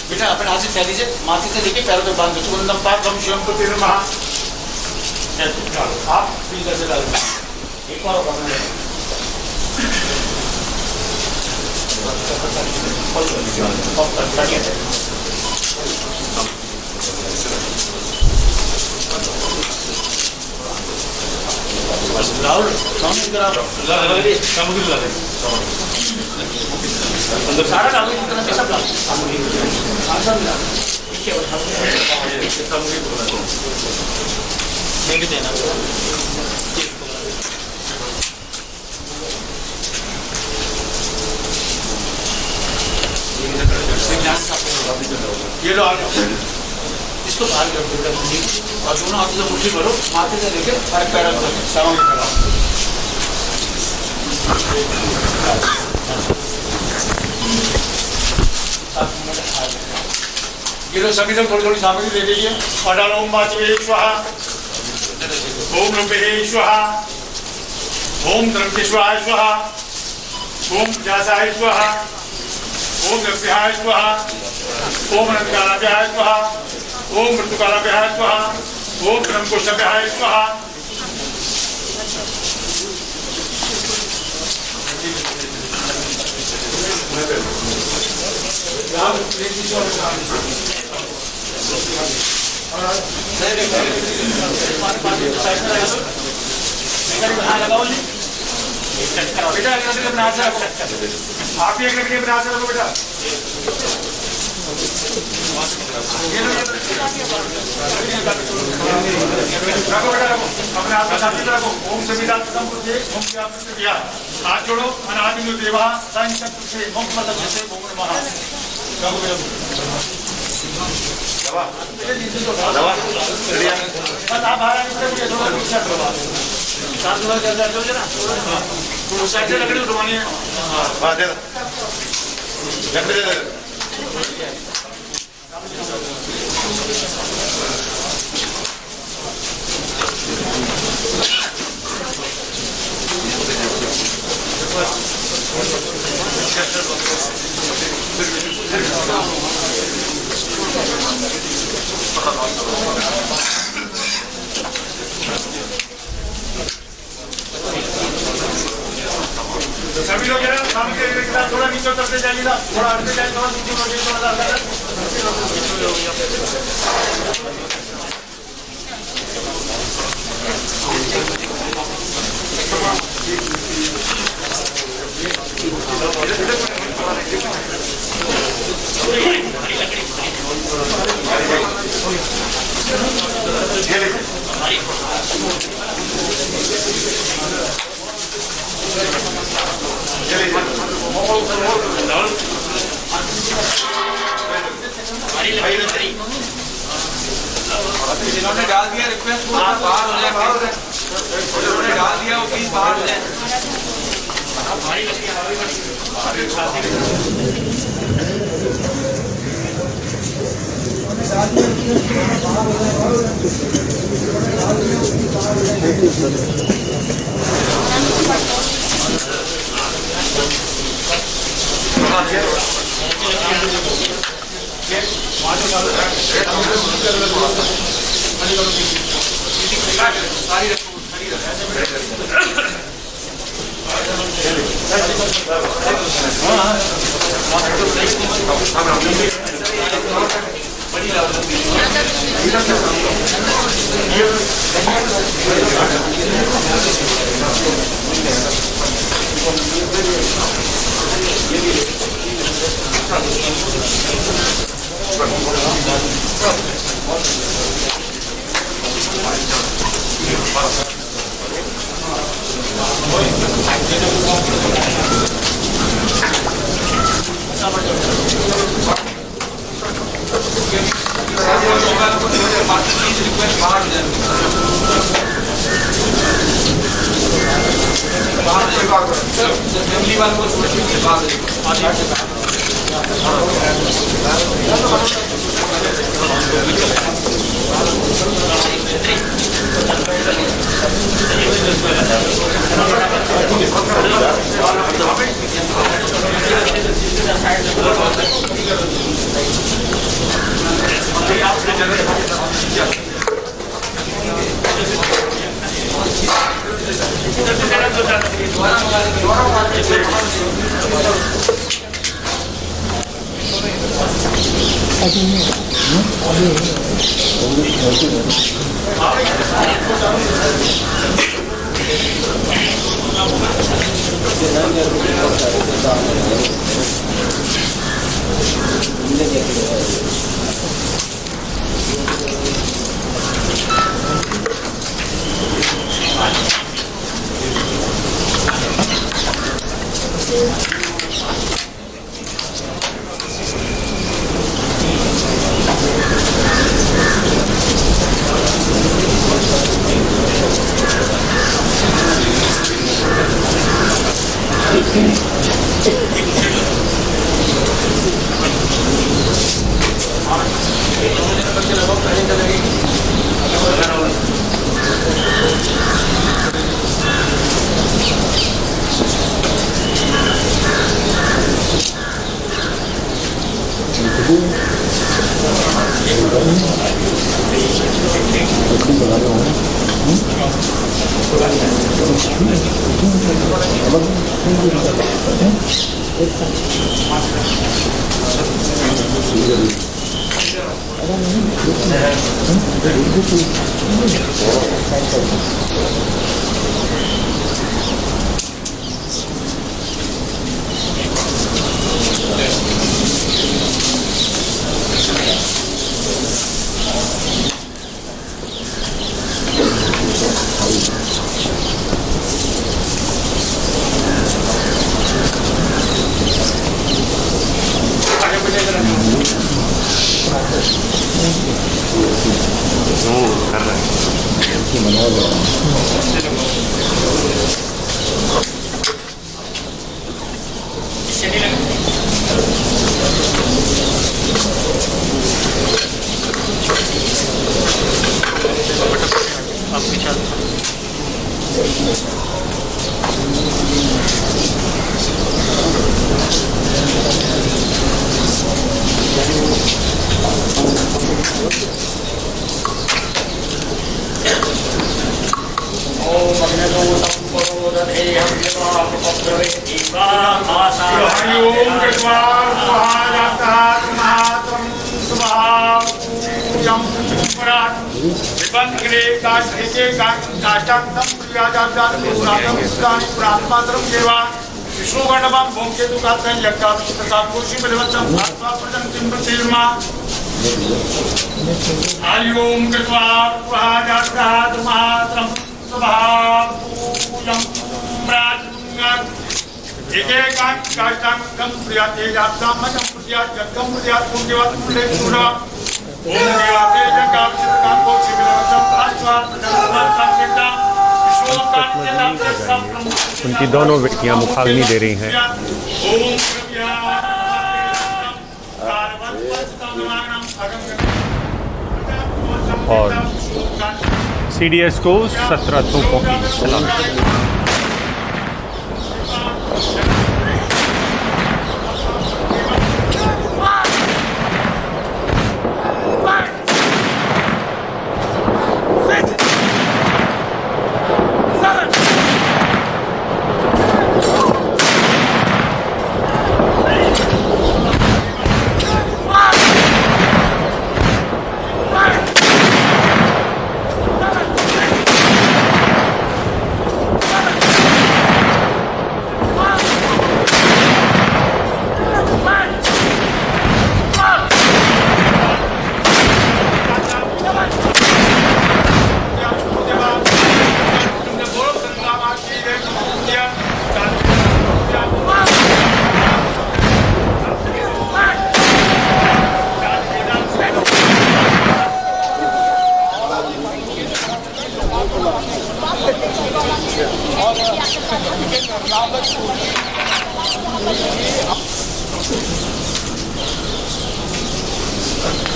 S7: बेटा अपने हाथ से फैल दीजिए, माथे से लेके पैरों तक बांध दो। पाक हम शिवम को तेरे महा आप फ्रीजर से डाल एक बार होगा राहुल सामग्री ला दे अंदर सारा डाल दो कितना पैसा डाल सामग्री देना ये लो आ जाओ, इसको बाहर कर दो और दोनों हाथों से मुट्ठी भरो, माथे से लेके हर पैर तक सामने खड़ा। ये लो सभी लोग थोड़ी थोड़ी सामग्री ले लीजिए और डालो ओम वाचवे स्वाहा, ओम रूपे स्वाहा, ओम द्रव्येश्वराय स्वाहा, ओम व्यासाय स्वाहा, ओम नृत्याय स्वाहा, ओम अनंतकालाभ्याय स्वाहा, ओम मृत्युकालाभ्याय स्वाहा, ओम ब्रह्मकोशाभ्याय स्वाहा। बेटा बना से रखो, आप ही एक लकड़ी बना से रखो बेटा। रखो बेटा रखो, अपने हाथ में साथ रखो। ओम सविता प्रथम पुरुषे ओम व्यापृष्ट किया, हाथ जोड़ो। अनादि देवा साइन पुरुषे ओम मतलब जैसे ओम नमः। रखो बेटा दवा दवा बस आप बाहर आके थोड़ा पीछे करो, साथ थोड़ा ज्यादा दो ना, तो साइड से लकड़ी उठवानी है। हां दे दो, लकड़ी दे दो। सभी लोग सामने थोड़ा नीचे उतरते जाइएगा, थोड़ा हटते जाइए, थोड़ा नीचे उतरिए,
S13: जिन्होंने डाल दिया रिक्वेस्ट को बाहर हो जाए, जिन्होंने डाल दिया वो प्लीज बाहर हो जाए।
S3: उनकी दोनों बेटियां मुखाग्नि दे रही हैं। और CDS को 17 तोपों की सलामी।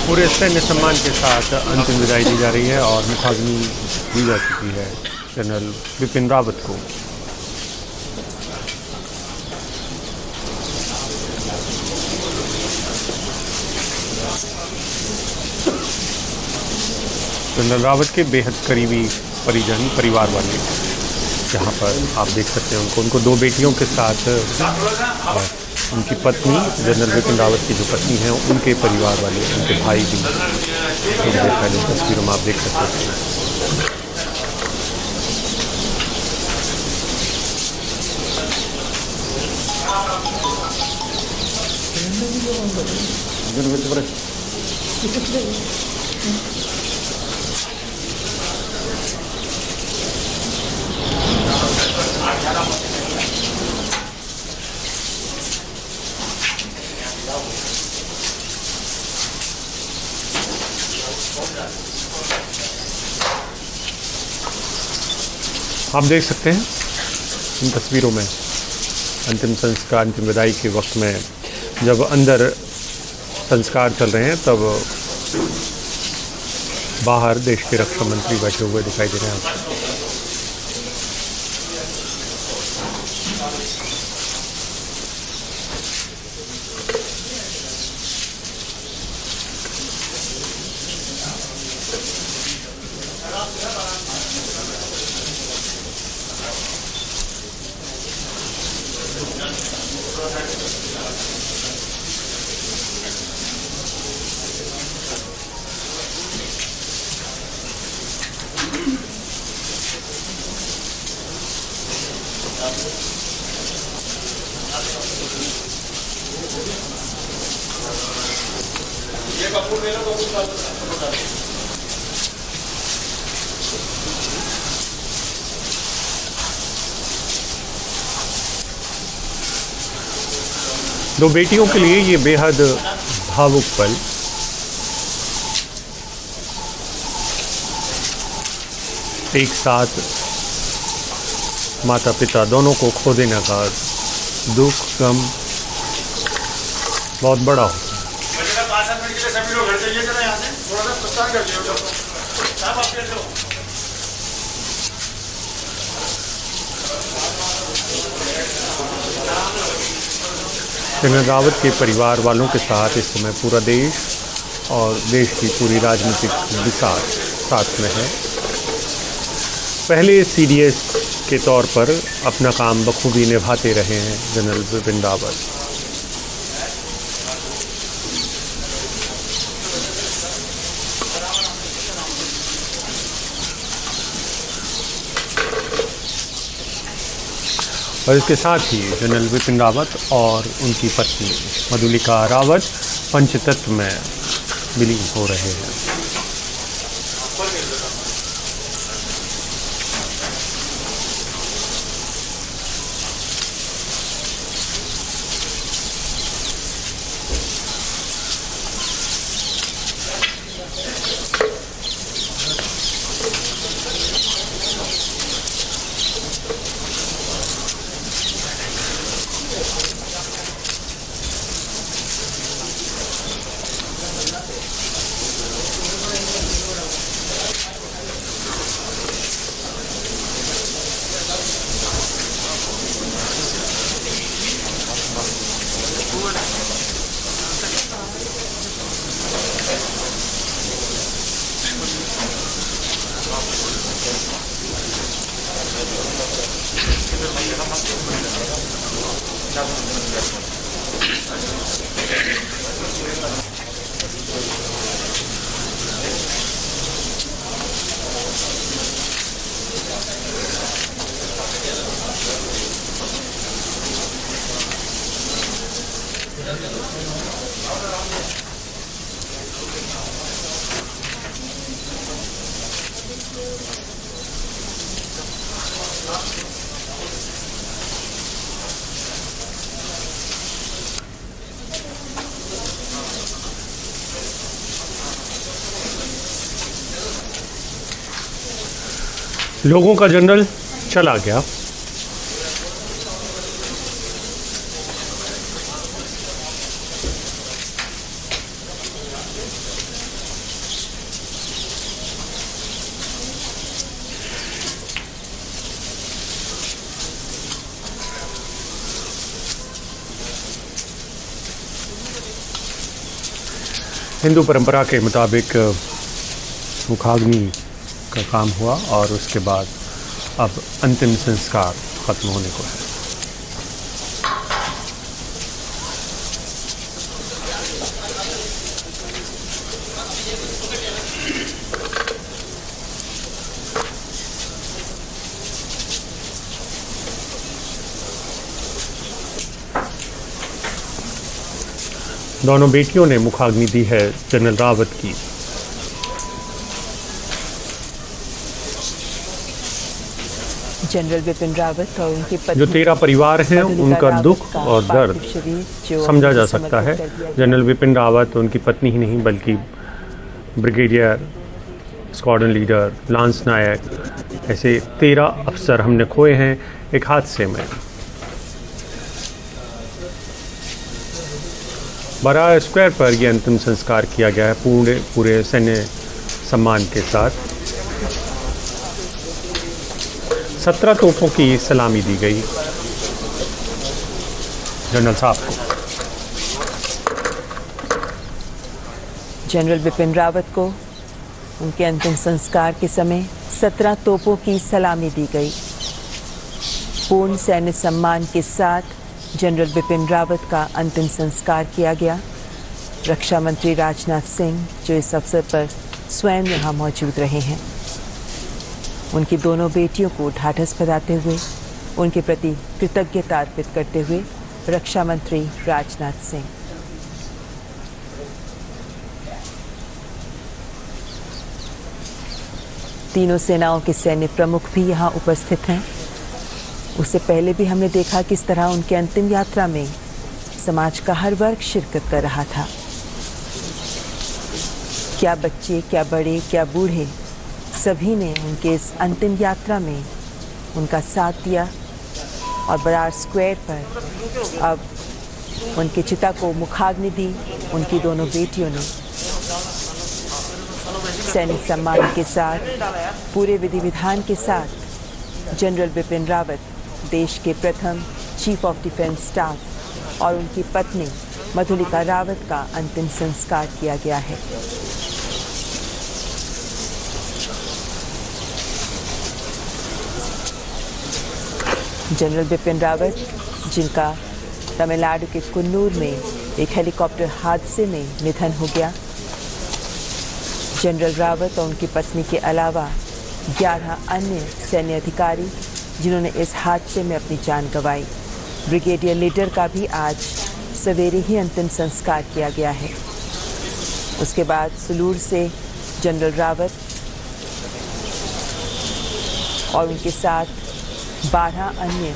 S3: पूरे सैन्य सम्मान के साथ अंतिम विदाई दी जा रही है और मुखाग्नि दी जा चुकी है जनरल बिपिन रावत को। जनरल रावत के बेहद करीबी परिजन, परिवार वाले, जहाँ पर आप देख सकते हैं उनको 2 बेटियों के साथ उनकी पत्नी, जनरल बिपिन रावत की जो पत्नी हैं, उनके परिवार वाले, उनके भाई भी थोड़ी देर पहले तस्वीरों में आप देख सकते हैं। आप देख सकते हैं इन तस्वीरों में अंतिम संस्कार, अंतिम विदाई के वक्त में जब अंदर संस्कार चल रहे हैं तब बाहर देश के रक्षा मंत्री बैठे हुए दिखाई दे रहे हैं। दो बेटियों के लिए ये बेहद भावुक पल। एक साथ माता पिता दोनों को खो देने का दुख, गम बहुत बड़ा होता है।
S7: 5-7 मिनट के लिए सभी लोग घर चलिए जरा, यहाँ से थोड़ा सा प्रस्थान कर दिया साहब, आप कैसे हो?
S3: जनरल रावत के परिवार वालों के साथ इस समय पूरा देश और देश की पूरी राजनीतिक बिसात साथ में है। पहले सीडीएस के तौर पर अपना काम बखूबी निभाते रहे हैं जनरल बिपिन रावत। और इसके साथ ही जनरल बिपिन रावत और उनकी पत्नी मधुलिका रावत पंचतत्व में विलीन हो रहे हैं। लोगों का जनरल चला गया। हिंदू परंपरा के मुताबिक मुखाग्नि का काम हुआ और उसके बाद अब अंतिम संस्कार खत्म होने को है। दोनों बेटियों ने मुखाग्नि दी है जनरल रावत की।
S12: जनरल बिपिन रावत और उनकी पत्नी
S3: जो 13 परिवार हैं उनका दुख और दर्द समझा जा सकता है। जनरल बिपिन रावत उनकी पत्नी ही नहीं बल्कि ब्रिगेडियर, स्क्वाड्रन लीडर, लांस नायक, ऐसे 13 अफसर हमने खोए हैं एक हादसे में। बरार स्क्वायर पर यह अंतिम संस्कार किया गया है पूरे सैन्य सम्मान के साथ। 17 तोपों की सलामी दी गई जनरल साहब को।
S12: जनरल बिपिन रावत को उनके अंतिम संस्कार के समय 17 तोपों की सलामी दी गई। पूर्ण सैन्य सम्मान के साथ जनरल बिपिन रावत का अंतिम संस्कार किया गया। रक्षा मंत्री राजनाथ सिंह जो इस अवसर पर स्वयं यहाँ मौजूद रहे हैं, उनकी दोनों बेटियों को ढाढ़स बंधाते हुए उनके प्रति कृतज्ञता अर्पित करते हुए रक्षा मंत्री राजनाथ सिंह। तीनों सेनाओं के सैन्य प्रमुख भी यहाँ उपस्थित हैं। उससे पहले भी हमने देखा किस तरह उनके अंतिम यात्रा में समाज का हर वर्ग शिरकत कर रहा था। क्या बच्चे, क्या बड़े, क्या बूढ़े, सभी ने उनके इस अंतिम यात्रा में उनका साथ दिया। और बरार स्क्वायर पर अब उनके चिता को मुखाग्नि दी उनकी दोनों बेटियों ने। सैन्य सम्मान के साथ, पूरे विधि विधान के साथ जनरल बिपिन रावत, देश के प्रथम चीफ ऑफ डिफेंस स्टाफ, और उनकी पत्नी मधुलिका रावत का अंतिम संस्कार किया गया है। जनरल बिपिन रावत, जिनका तमिलनाडु के कुन्नूर में एक हेलीकॉप्टर हादसे में निधन हो गया। जनरल रावत और उनकी पत्नी के अलावा 11 अन्य सैन्य अधिकारी जिन्होंने इस हादसे में अपनी जान गंवाई। ब्रिगेडियर लीडर का भी आज सवेरे ही अंतिम संस्कार किया गया है। उसके बाद सुलूर से जनरल रावत और उनके साथ 12 अन्य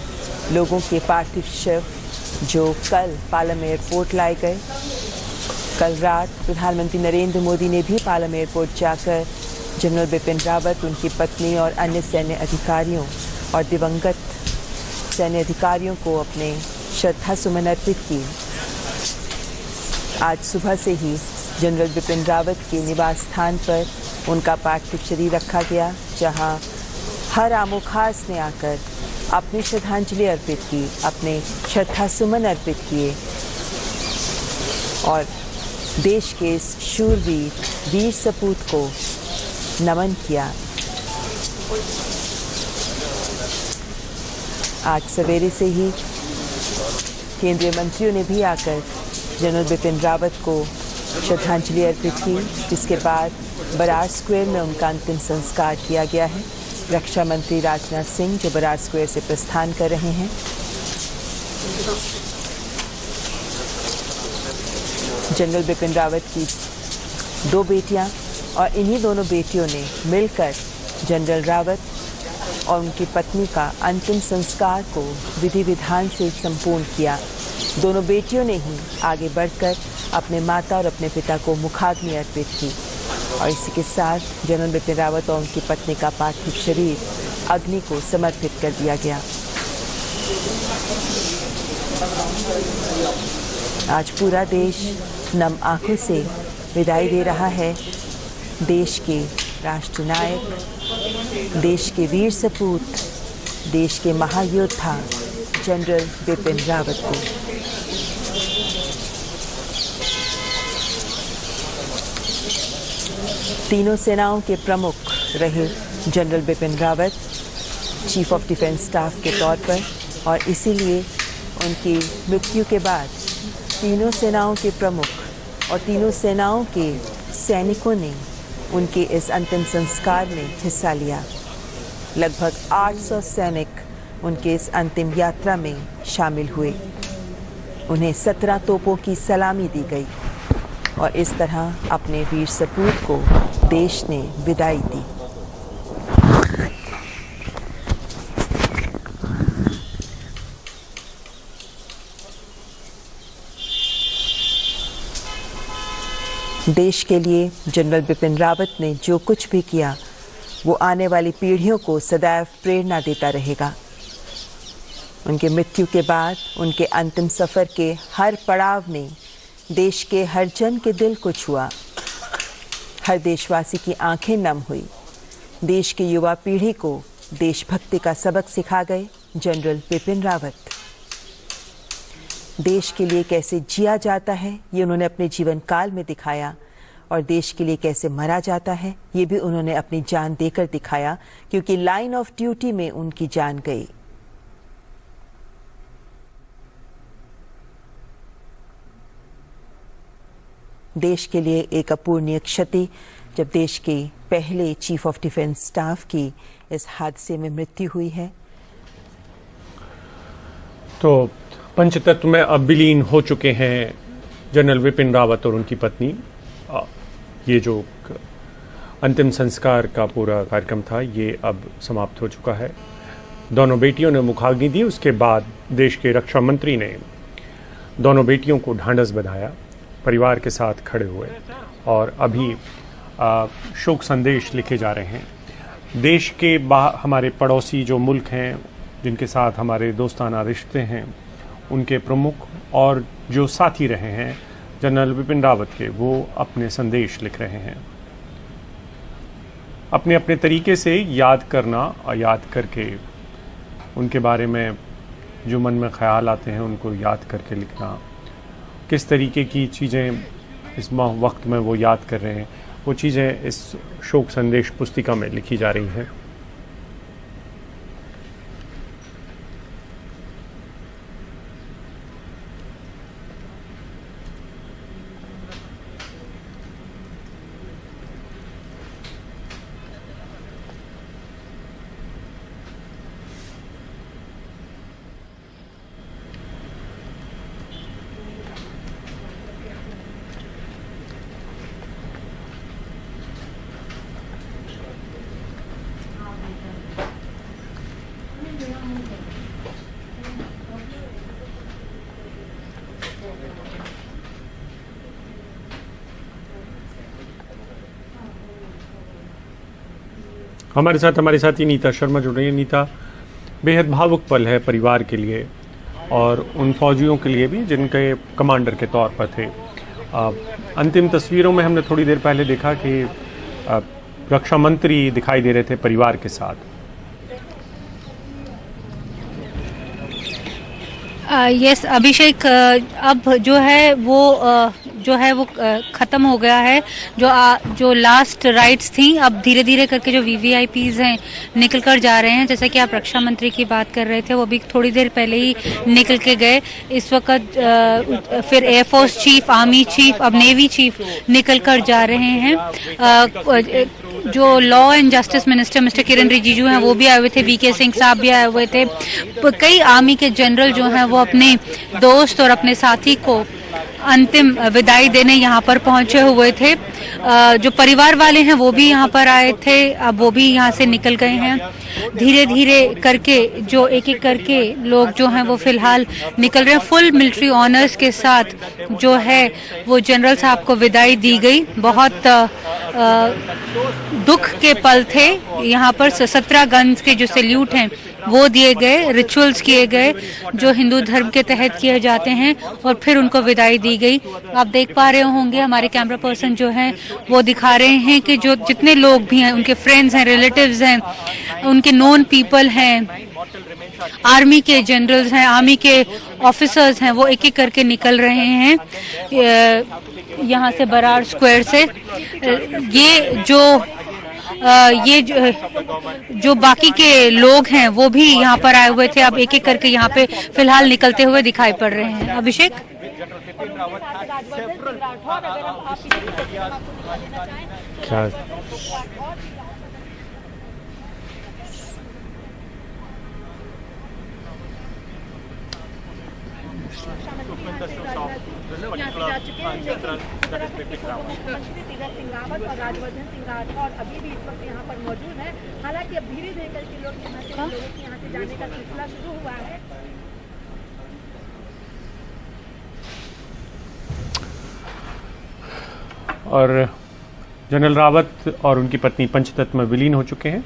S12: लोगों के पार्थिव शव जो कल पालम एयरपोर्ट लाए गए। कल रात प्रधानमंत्री नरेंद्र मोदी ने भी पालम एयरपोर्ट जाकर जनरल बिपिन रावत, उनकी पत्नी और अन्य सैन्य अधिकारियों और दिवंगत सैन्य अधिकारियों को अपने श्रद्धा सुमन अर्पित किए। आज सुबह से ही जनरल बिपिन रावत के निवास स्थान पर उनका पार्थिव शरीर रखा गया, जहां हर आमोखास ने आकर अपनी श्रद्धांजलि अर्पित की, अपने श्रद्धा सुमन अर्पित किए और देश के इस शूरवीर वीर सपूत को नमन किया। आज सवेरे से ही केंद्रीय मंत्रियों ने भी आकर जनरल बिपिन रावत को श्रद्धांजलि अर्पित की, जिसके बाद बरार स्क्वायर में उनका अंतिम संस्कार किया गया है। रक्षा मंत्री राजनाथ सिंह जो बरार स्क्वायर से प्रस्थान कर रहे हैं। जनरल बिपिन रावत की 2 बेटियां और इन्हीं दोनों बेटियों ने मिलकर जनरल रावत और उनकी पत्नी का अंतिम संस्कार को विधि विधान से संपूर्ण किया। दोनों बेटियों ने ही आगे बढ़कर अपने माता और अपने पिता को मुखाग्नि अर्पित की और इसी के साथ जनरल बिपिन रावत और उनकी पत्नी का पार्थिव शरीर अग्नि को समर्पित कर दिया गया। आज पूरा देश नम आंखों से विदाई दे रहा है देश के राष्ट्रनायक, देश के वीर सपूत, देश के महायोद्धा जनरल बिपिन रावत को। तीनों सेनाओं के प्रमुख रहे general Bipin Rawat chief of defence staff के तौर पर, और इसीलिए उनकी मृत्यु के बाद तीनों सेनाओं के प्रमुख और तीनों सेनाओं के सैनिकों ने उनके इस अंतिम संस्कार में हिस्सा लिया। लगभग 800 सैनिक उनके इस अंतिम यात्रा में शामिल हुए। उन्हें 17 तोपों की सलामी दी गई और इस तरह अपने वीर सपूत को देश ने विदाई दी। देश के लिए जनरल बिपिन रावत ने जो कुछ भी किया वो आने वाली पीढ़ियों को सदैव प्रेरणा देता रहेगा। उनके मृत्यु के बाद उनके अंतिम सफ़र के हर पड़ाव में देश के हर जन के दिल को छुआ, हर देशवासी की आंखें नम हुई। देश की युवा पीढ़ी को देशभक्ति का सबक सिखा गए जनरल बिपिन रावत। देश के लिए कैसे जिया जाता है ये उन्होंने अपने जीवन काल में दिखाया, और देश के लिए कैसे मरा जाता है ये भी उन्होंने अपनी जान देकर दिखाया, क्योंकि लाइन ऑफ ड्यूटी में उनकी जान गई। देश के लिए एक अपूरणीय क्षति जब देश के पहले चीफ ऑफ डिफेंस स्टाफ की इस हादसे में मृत्यु हुई है।
S3: तो पंचतत्व में अब विलीन हो चुके हैं जनरल विपिन रावत और उनकी पत्नी। ये जो अंतिम संस्कार का पूरा कार्यक्रम था ये अब समाप्त हो चुका है। दोनों बेटियों ने मुखाग्नि दी। उसके बाद देश के रक्षा मंत्री ने दोनों बेटियों को ढांढस बंधाया, परिवार के साथ खड़े हुए, और अभी शोक संदेश लिखे जा रहे हैं। देश के हमारे पड़ोसी जो मुल्क हैं, जिनके साथ हमारे दोस्ताना रिश्ते हैं, उनके प्रमुख और जो साथी रहे हैं जनरल बिपिन रावत के, वो अपने संदेश लिख रहे हैं। अपने अपने तरीके से याद करना और याद करके उनके बारे में जो मन में ख्याल आते हैं उनको याद करके लिखना, किस तरीके की चीज़ें इस वक्त में वो याद कर रहे हैं, वो चीज़ें इस शोक संदेश पुस्तिका में लिखी जा रही हैं। हमारे साथी नीता शर्मा जुड़ रही है। नीता, बेहद भावुक पल है परिवार के लिए और उन फौजियों के लिए भी जिनके कमांडर के तौर पर थे। अंतिम तस्वीरों में हमने थोड़ी देर पहले देखा कि रक्षा मंत्री दिखाई दे रहे थे परिवार के साथ।
S4: यस अभिषेक, अब जो है वो ख़त्म हो गया है। जो लास्ट राइट्स थी, अब धीरे धीरे करके जो वीवीआईपीज हैं निकल कर जा रहे हैं। जैसे कि आप रक्षा मंत्री की बात कर रहे थे, वो भी थोड़ी देर पहले ही निकल के गए। इस वक्त फिर एयरफोर्स चीफ, आर्मी चीफ, अब नेवी चीफ निकल कर जा रहे हैं। जो law and justice minister mister Kiran Rijiju हैं वो भी आए हुए थे, वीके सिंह साहब भी आए हुए थे। कई आर्मी के जनरल जो हैं वो अपने दोस्त और अपने साथी को अंतिम विदाई देने यहाँ पर पहुंचे हुए थे। जो परिवार वाले हैं वो भी यहाँ पर आए थे, अब वो भी यहाँ से निकल गए हैं। धीरे धीरे करके जो एक एक करके लोग जो हैं वो फिलहाल निकल रहे हैं। फुल मिलिट्री ऑनर्स के साथ जो है वो जनरल साहब को विदाई दी गई। बहुत दुख के पल थे यहाँ पर। 17 गन्स के जो सैल्यूट हैं वो दिए गए, रिचुअल्स किए गए जो हिंदू धर्म के तहत किए जाते हैं, और फिर उनको विदाई दी गई। आप देख पा रहे होंगे, हमारे कैमरा पर्सन जो हैं वो दिखा रहे हैं कि जो जितने लोग भी हैं, उनके फ्रेंड्स हैं, रिलेटिव्स हैं, उनके नोन पीपल हैं, आर्मी के जनरल्स हैं, आर्मी के ऑफिसर्स हैं, वो एक एक करके निकल रहे हैं यहाँ से, बरार स्क्वायर से। ये जो बाकी के लोग हैं वो भी यहाँ पर आए हुए थे, अब एक एक करके यहाँ पे फिलहाल निकलते हुए दिखाई पड़ रहे हैं। अभिषेक,
S3: क्या
S14: और राजवर्धन सिंह राठौर अभी भी इस वक्त यहाँ पर मौजूद है। हालांकि अब धीरे धीरे करके लोगों के यहाँ से जाने का सिलसिला शुरू हुआ है।
S3: और जनरल रावत और उनकी पत्नी पंचतत्व में विलीन हो चुके हैं।